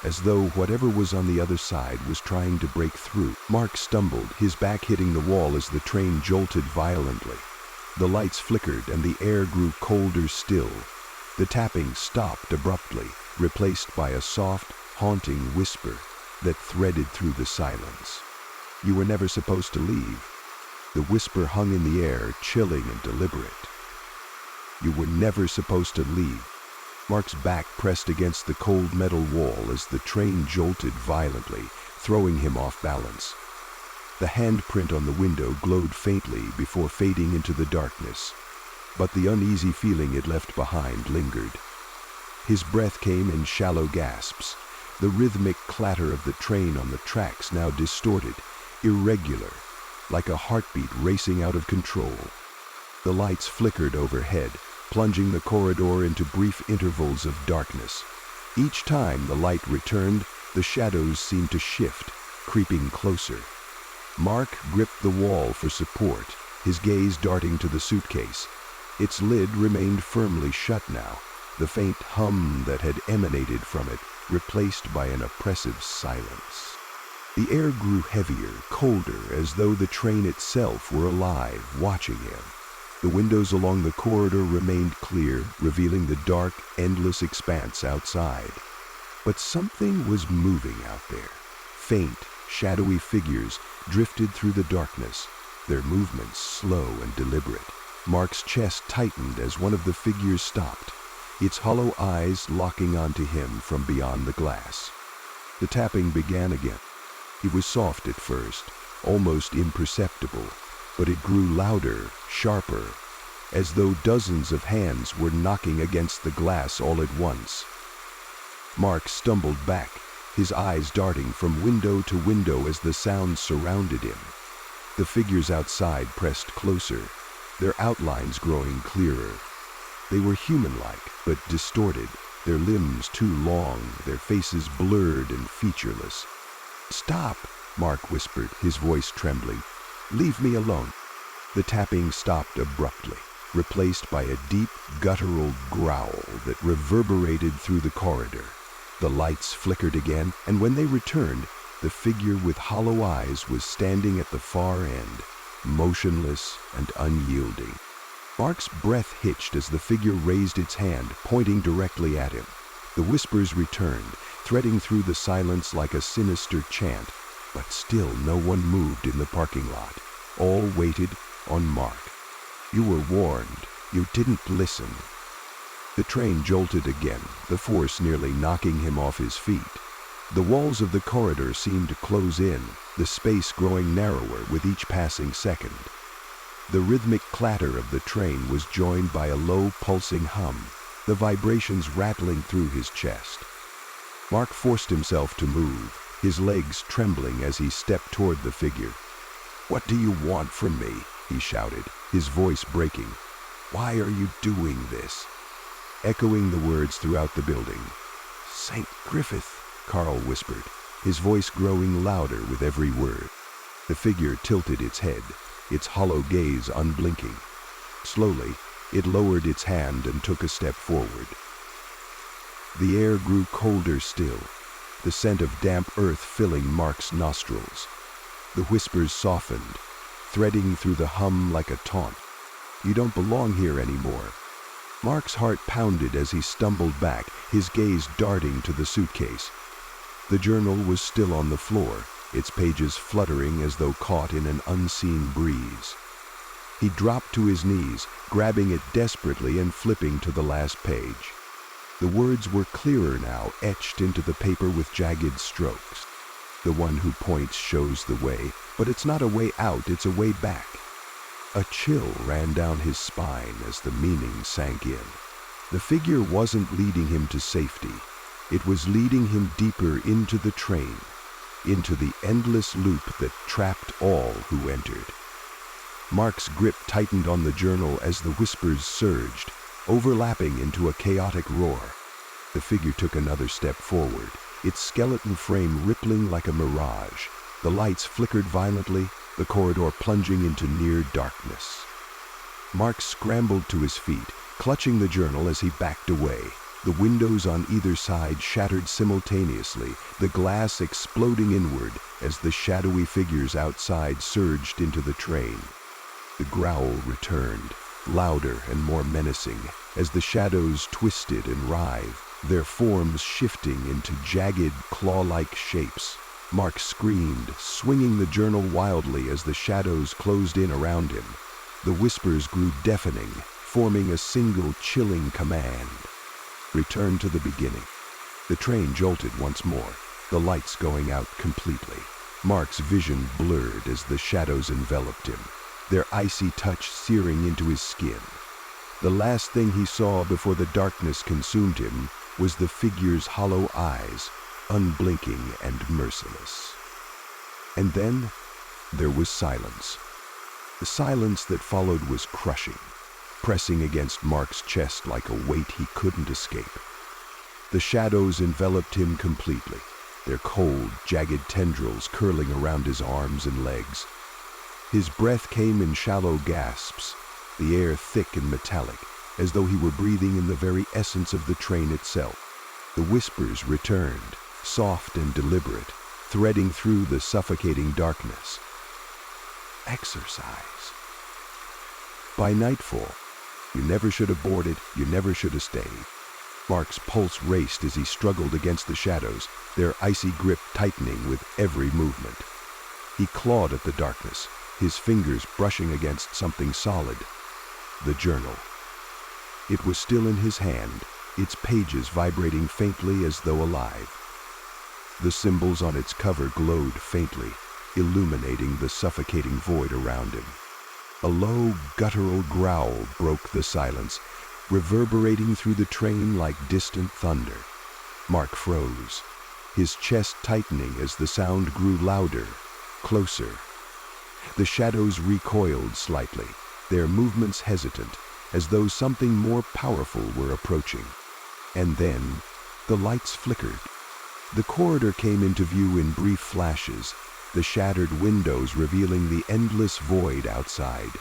as though whatever was on the other side was trying to break through. Mark stumbled, his back hitting the wall as the train jolted violently. The lights flickered and the air grew colder still. The tapping stopped abruptly, replaced by a soft, haunting whisper that threaded through the silence. "You were never supposed to leave." The whisper hung in the air, chilling and deliberate. "You were never supposed to leave." Mark's back pressed against the cold metal wall as the train jolted violently, throwing him off balance. The handprint on the window glowed faintly before fading into the darkness, but the uneasy feeling it left behind lingered. His breath came in shallow gasps, the rhythmic clatter of the train on the tracks now distorted, irregular, like a heartbeat racing out of control. The lights flickered overhead, plunging the corridor into brief intervals of darkness. Each time the light returned, the shadows seemed to shift, creeping closer. Mark gripped the wall for support, his gaze darting to the suitcase. Its lid remained firmly shut now, the faint hum that had emanated from it replaced by an oppressive silence. The air grew heavier, colder, as though the train itself were alive, watching him. The windows along the corridor remained clear, revealing the dark, endless expanse outside. But something was moving out there. Faint, shadowy figures drifted through the darkness, their movements slow and deliberate. Mark's chest tightened as one of the figures stopped, its hollow eyes locking onto him from beyond the glass. The tapping began again. It was soft at first, almost imperceptible, but it grew louder, sharper, as though dozens of hands were knocking against the glass all at once. Mark stumbled back, his eyes darting from window to window as the sounds surrounded him. The figures outside pressed closer, their outlines growing clearer. They were human-like, but distorted, their limbs too long, their faces blurred and featureless. "Stop," Mark whispered, his voice trembling. "Leave me alone." The tapping stopped abruptly, replaced by a deep, guttural growl that reverberated through the corridor. The lights flickered again, and when they returned, the figure with hollow eyes was standing at the far end, motionless and unyielding. Mark's breath hitched as the figure raised its hand, pointing directly at him. The whispers returned, threading through the silence like a sinister chant, but still no one moved in the parking lot. All waited on Mark. "You were warned. You didn't listen." The train jolted again, the force nearly knocking him off his feet. The walls of the corridor seemed to close in, the space growing narrower with each passing second. The rhythmic clatter of the train was joined by a low, pulsing hum, the vibrations rattling through his chest. Mark forced himself to move, his legs trembling as he stepped toward the figure. "What do you want from me?" he shouted, his voice breaking. "Why are you doing this?" Echoing the words throughout the building. "St. Griffith," Carl whispered, his voice growing louder with every word. The figure tilted its head, its hollow gaze unblinking. Slowly, it lowered its hand and took a step forward. The air grew colder still, the scent of damp earth filling Mark's nostrils. The whispers softened, threading through the hum like a taunt. "You don't belong here anymore." Mark's heart pounded as he stumbled back, his gaze darting to the suitcase. The journal was still on the floor, its pages fluttering as though caught in an unseen breeze. He dropped to his knees, grabbing it desperately and flipping to the last page. The words were clearer now, etched into the paper with jagged strokes. "The one who points shows the way, but it's not a way out, it's a way back." A chill ran down his spine as the meaning sank in. The figure wasn't leading him to safety. It was leading him deeper into the train, into the endless loop that trapped all who entered. Mark's grip tightened on the journal as the whispers surged, overlapping into a chaotic roar. The figure took another step forward, its skeleton frame rippling like a mirage. The lights flickered violently, the corridor plunging into near darkness. Mark scrambled to his feet, clutching the journal as he backed away. The windows on either side shattered simultaneously, the glass exploding inward as the shadowy figures outside surged into the train. The growl returned, louder and more menacing, as the shadows twisted and writhed, their forms shifting into jagged, claw-like shapes. Mark screamed, swinging the journal wildly as the shadows closed in around him. The whispers grew deafening, forming a single chilling command. Return to the beginning. The train jolted once more, the lights going out completely. Mark's vision blurred as the shadows enveloped him, their icy touch searing into his skin. The last thing he saw before the darkness consumed him was the figure's hollow eyes, unblinking and merciless. And then there was silence. The silence that followed was crushing, pressing against Mark's chest like a weight he couldn't escape. The shadows enveloped him completely, their cold, jagged tendrils curling around his arms and legs. His breath came in shallow gasps, the air thick and metallic, as though he were breathing in the very essence of the train itself. The whispers returned, soft and deliberate, threading through the suffocating darkness. Exercise. By nightfall, you never should have boarded, you never should have stayed. Mark's pulse raced as he struggled against the shadows, their icy grip tightening with every movement. He clawed at the darkness, his fingers brushing against something solid. The journal. It was still in his hand, its pages vibrating faintly as though alive. The symbols on its cover glowed faintly, illuminating the suffocating void around him. A low, guttural growl broke the silence, reverberating through the train like distant thunder. Mark froze, his chest tightening as the sound grew louder, closer. The shadows recoiled slightly, their movements hesitant, as though something more powerful were approaching. And then, the lights flickered. The corridor came into view in brief flashes, the shattered windows revealing the endless void outside.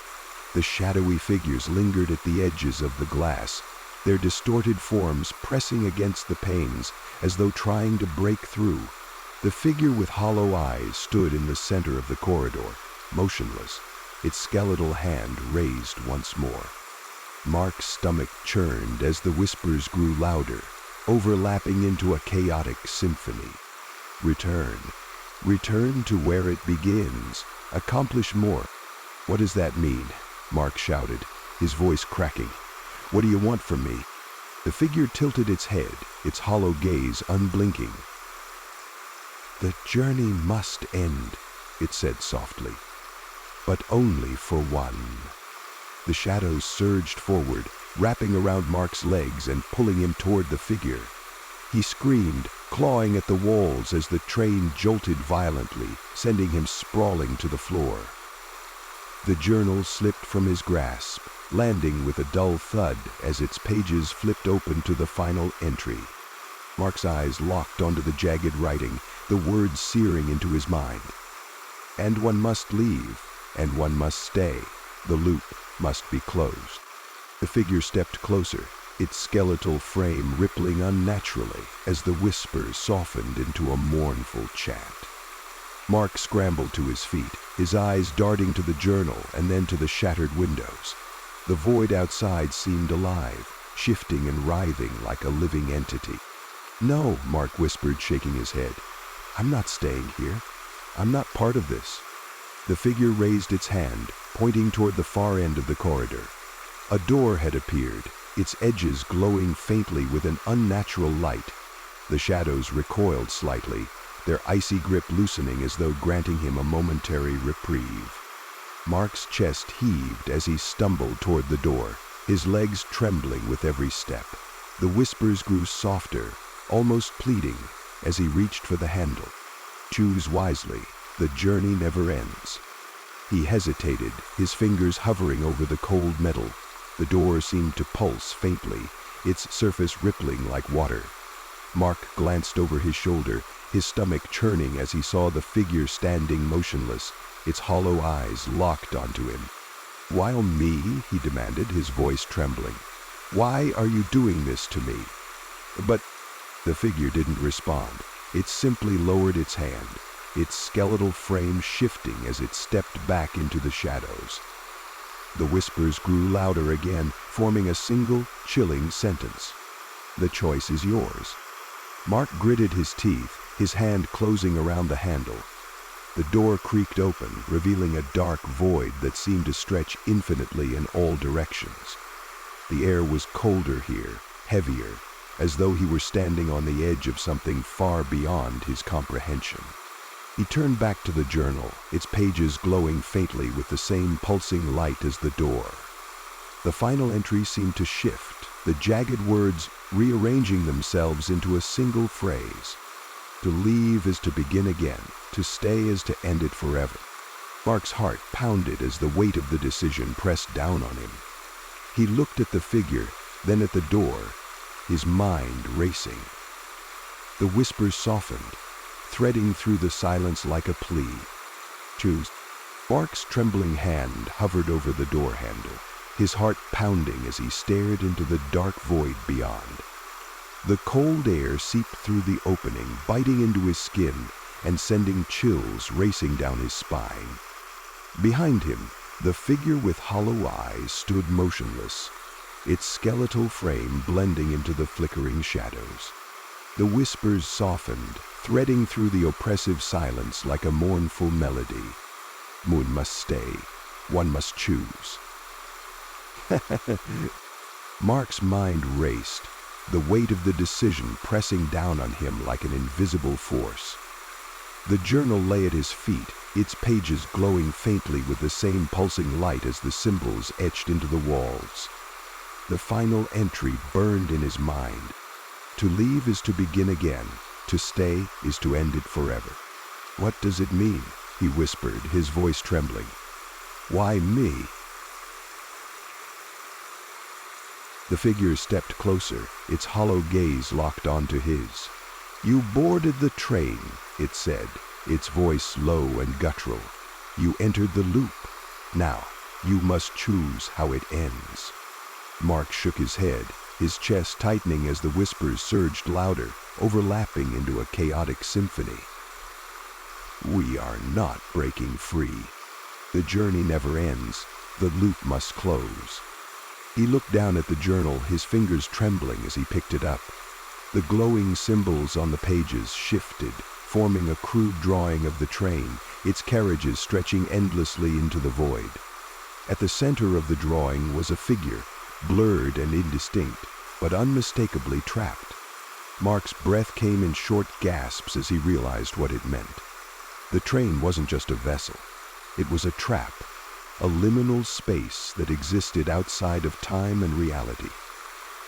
The shadowy figures lingered at the edges of the glass, their distorted forms pressing against the panes as though trying to break through. The figure with hollow eyes stood in the center of the corridor, motionless, its skeletal hand raised once more. Mark's stomach churned as the whispers grew louder, overlapping into a chaotic symphony. Return. Return to where it begins. Accomplish more. What does that mean? Mark shouted, his voice cracking. What do you want from me? The figure tilted its head, its hollow gaze unblinking. The journey must end, it said softly, but only for one. The shadows surged forward, wrapping around Mark's legs and pulling him toward the figure. He screamed, clawing at the walls as the train jolted violently, sending him sprawling to the floor. The journal slipped from his grasp, landing with a dull thud as its pages flipped open to the final entry. Mark's eyes locked onto the jagged writing, the words searing into his mind. And one must leave, and one must stay. The loop must be closed. The figure stepped closer, its skeletal frame rippling unnaturally as the whispers softened into a mournful chant. Mark scrambled to his feet, his eyes darting to the journal and then to the shattered windows. The void outside seemed alive, shifting and writhing like a living entity. No, Mark whispered, shaking his head. I'm not staying here. I'm not part of this. The figure raised its hand, pointing toward the far end of the corridor. A door had appeared, its edges glowing faintly with an unnatural light. The shadows recoiled slightly, their icy grip loosening as though granting him a momentary reprieve. Mark's chest heaved as he stumbled toward the door, his legs trembling with every step. The whispers grew softer, almost pleading, as he reached for the handle. Choose wisely, the journey never ends. He hesitated, his fingers hovering over the cold metal. The door seemed to pulse faintly, its surface rippling like water. Mark glanced over his shoulder, his stomach churning as he saw the figure standing motionless, its hollow eyes locked onto him. Why me? He demanded, his voice trembling. Why are you doing this to me? But the figure didn't respond. It simply lowered its hand, its skeletal frame shifting as it stepped back into the shadows. The whispers grew louder again, forming a single, chilling sentence. The choice is yours. Mark gritted his teeth, his hand closing around the handle. The door creaked open, revealing a dark void that seemed to stretch infinitely in all directions. The air was colder here, heavier, as though he were standing on the edge of something far beyond his comprehension. He turned back to the journal, its pages glowing faintly with the same pulsing light as the door. The final entry seemed to shift, the jagged words rearranging themselves into a single phrase. To leave is to begin again, to stay is to end it forever. Mark's heart pounded as the weight of the decision pressed down on him. He looked at the figure, then at the door, his mind racing. The whispers softened, threading through the silence like a plea. Choose. Mark's trembling hand hovered over the door handle. his heart pounding as he stared into the dark void beyond. The cold air seeped through the opening, biting into his skin and sending chills racing down his spine. Behind him, the figure with hollow eyes stood motionless, its skeletal frame blending into the flickering shadows. The whispers softened, threading through the oppressive silence like a mournful melody. One must stay. One must choose. Mark's mind raced, the weight of the decision pressing down on him like an invisible force. The journal lay at his feet, its pages glowing faintly with the same pulsing light as the symbols etched into the walls. The final entry burned in his mind. To leave is to begin again. To stay is to end it forever. What does it mean? He whispered, his voice trembling. Why me? The figure stepped closer, its hollow gaze locked onto his. You boarded the train, it said, its voice low and guttural. You entered the loop. Now, you must choose how it ends. Mark shook his head, his chest tightening as the whispers surged louder, overlapping into a chaotic symphony. We are not breaking free. The journey never ends. The loop must close. He looked down at the journal, his fingers trembling as he picked it up. The glowing symbols on the pages shifted, forming a crude drawing of the train, its carriages stretching endlessly into the void. At the center of the drawing was a figure, blurred and indistinct, but unmistakably trapped. Mark's breath came in short gasps as he realized what it meant. The train wasn't just a vessel. It was a trap, a liminal space that existed outside of time and reality.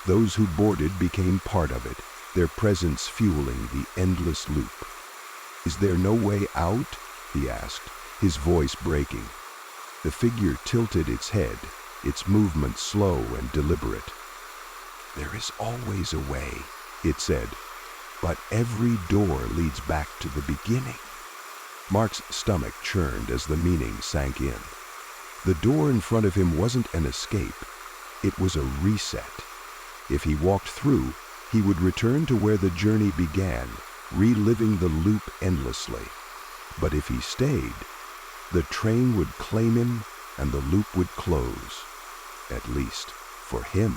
Those who boarded became part of it, their presence fueling the endless loop. Is there no way out? He asked, his voice breaking. The figure tilted its head, its movement slow and deliberate. There is always a way, it said, but every door leads back to the beginning. Mark's stomach churned as the meaning sank in. The door in front of him wasn't an escape. It was a reset. If he walked through, he would return to where the journey began, reliving the loop endlessly. But if he stayed, the train would claim him and the loop would close. At least, for him.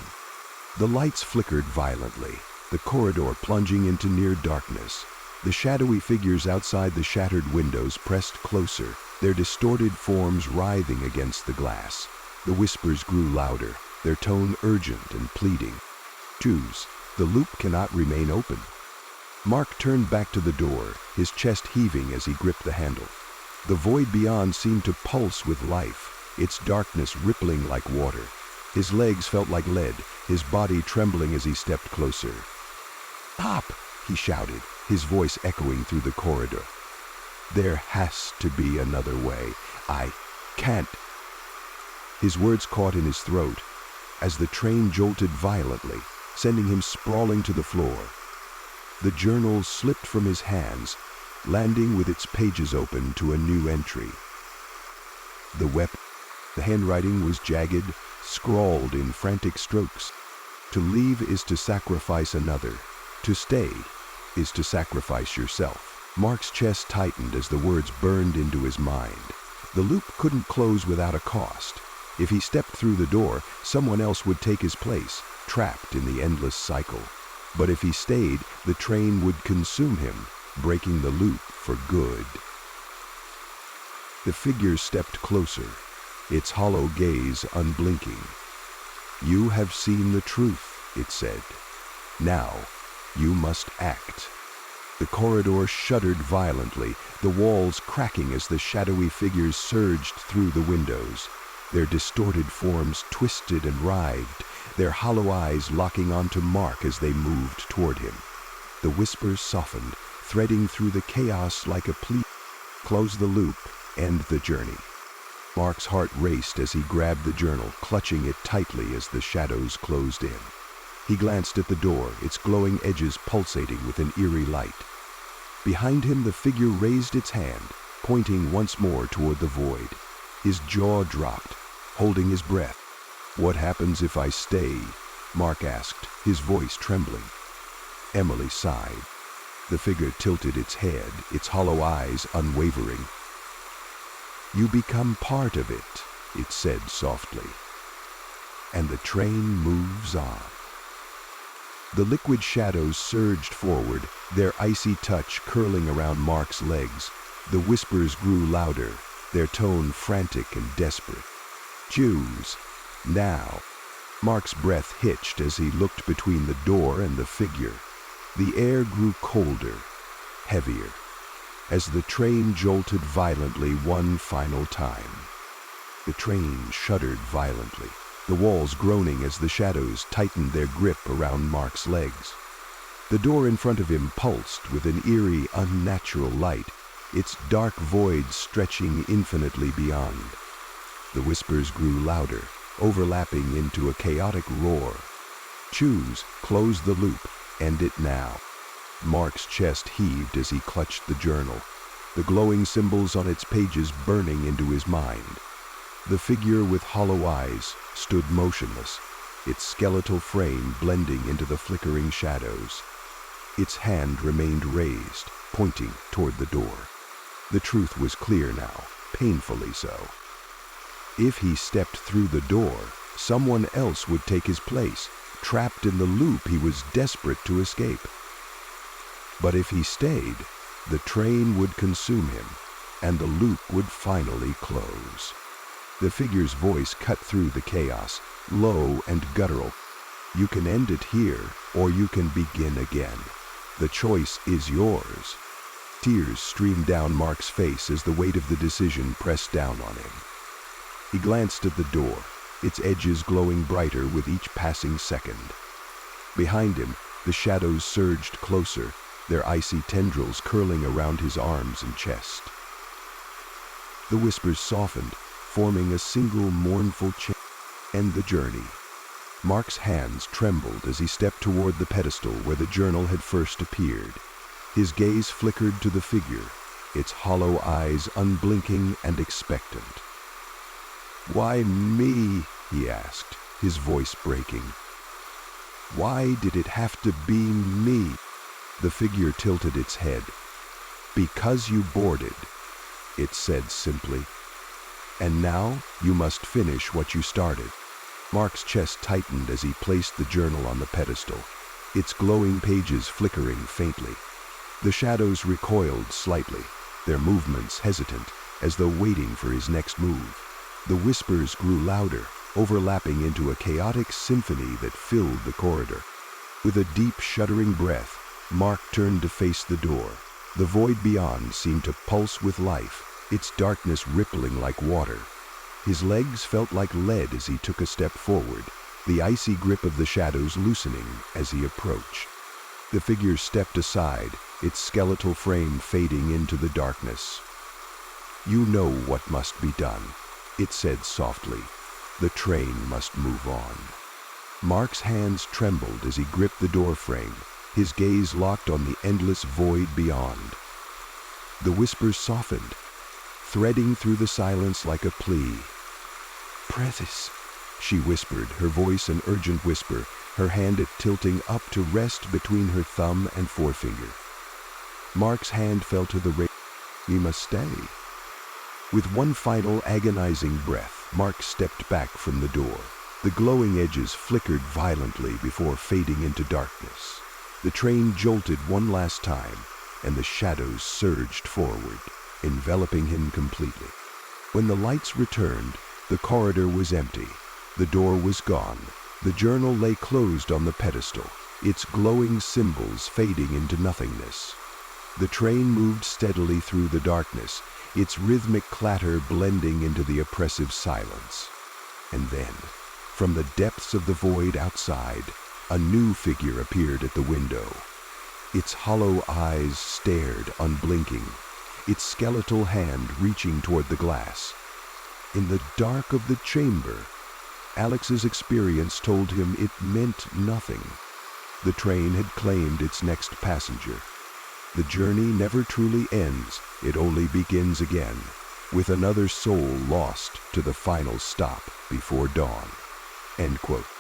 The lights flickered violently, the corridor plunging into near darkness. The shadowy figures outside the shattered windows pressed closer, their distorted forms writhing against the glass. The whispers grew louder, their tone urgent and pleading. Choose. The loop cannot remain open. Mark turned back to the door, his chest heaving as he gripped the handle. The void beyond seemed to pulse with life, its darkness rippling like water. His legs felt like lead, his body trembling as he stepped closer. Stop! He shouted, his voice echoing through the corridor. There has to be another way. I can't. His words caught in his throat as the train jolted violently, sending him sprawling to the floor. The journal slipped from his hands, landing with its pages open to a new entry. The handwriting was jagged, scrawled in frantic strokes. To leave is to sacrifice another. To stay is to sacrifice yourself. Mark's chest tightened as the words burned into his mind. The loop couldn't close without a cost. If he stepped through the door, someone else would take his place, trapped in the endless cycle. But if he stayed, the train would consume him, breaking the loop for good. The figure stepped closer, its hollow gaze unblinking. You have seen the truth, it said. Now, you must act. The corridor shuddered violently, the walls cracking as the shadowy figures surged through the windows. Their distorted forms twisted and writhed, their hollow eyes locking onto Mark as they moved toward him. The whispers softened, threading through the chaos like a plea. Close the loop, end the journey. Mark's heart raced as he grabbed the journal, clutching it tightly as the shadows closed in. He glanced at the door, its glowing edges pulsating with an eerie light. Behind him, the figure raised its hand, pointing once more toward the void. His jaw dropped, holding his breath. "What happens if I stay?" Mark asked, his voice trembling. Emily sighed. The figure tilted its head, its hollow eyes unwavering. "You become part of it," it said softly. And the train moves on. The liquid shadows surged forward, their icy touch curling around Mark's legs. The whispers grew louder, their tone frantic and desperate. "Choose. Now." Mark's breath hitched as he looked between the door and the figure. The air grew colder, heavier, as the train jolted violently one final time. The train shuddered violently, the walls groaning as the shadows tightened their grip around Mark's legs. The door in front of him pulsed with an eerie, unnatural light, its dark void stretching infinitely beyond. The whispers grew louder, overlapping into a chaotic roar. "Choose, close the loop, end it now." Mark's chest heaved as he clutched the journal, the glowing symbols on its pages burning into his mind. The figure with hollow eyes stood motionless, its skeletal frame blending into the flickering shadows. Its hand remained raised, pointing toward the door. The truth was clear now, painfully so. If he stepped through the door, someone else would take his place, trapped in the loop he was desperate to escape. But if he stayed, the train would consume him, and the loop would finally close. The figure's voice cut through the chaos, low and guttural. "You can end it here, or you can begin again. The choice is yours." Tears streamed down Mark's face as the weight of the decision pressed down on him. He glanced at the door, its edges glowing brighter with each passing second. Behind him, the shadows surged closer, their icy tendrils curling around his arms and chest. The whispers softened, forming a single mournful chain. "End the journey." Mark's hands trembled as he stepped toward the pedestal where the journal had first appeared. His gaze flickered to the figure, its hollow eyes unblinking and expectant. "Why me?" he asked, his voice breaking. "Why did it have to be me?" The figure tilted its head. "Because you boarded," it said simply. "And now you must finish what you started." Mark's chest tightened as he placed the journal on the pedestal, its glowing pages flickering faintly. The shadows recoiled slightly, their movements hesitant, as though waiting for his next move. The whispers grew louder, overlapping into a chaotic symphony that filled the corridor. With a deep, shuddering breath, Mark turned to face the door. The void beyond seemed to pulse with life, its darkness rippling like water. His legs felt like lead as he took a step forward, the icy grip of the shadows loosening as he approached. The figure stepped aside, its skeletal frame fading into the darkness. "You know what must be done," it said softly. "The train must move on." Mark's hands trembled as he gripped the doorframe, his gaze locked on the endless void beyond. The whispers softened, threading through the silence like a plea. "Precious," she whispered, her voice an urgent whisper, her hand tilting up to rest between her thumb and forefinger. Mark's hand fell to the rail. "We must stay." With one final agonizing breath, Mark stepped back from the door. The glowing edges flickered violently before fading into darkness. The train jolted one last time, and the shadows surged forward, enveloping him completely. When the lights returned, the corridor was empty. The door was gone. The journal lay closed on the pedestal, its glowing symbols fading into nothingness. The train moved steadily through the darkness, its rhythmic clatter blending into the oppressive silence. And then, from the depths of the void outside, a new figure appeared at the window. Its hollow eyes stared unblinking, its skeletal hand reaching toward the glass. In the dark of the chamber, Alex's experience told him it meant nothing. The train had claimed its next passenger. The journey never truly ends, it only begins again, with another soul lost to the final stop before dawn. End quote.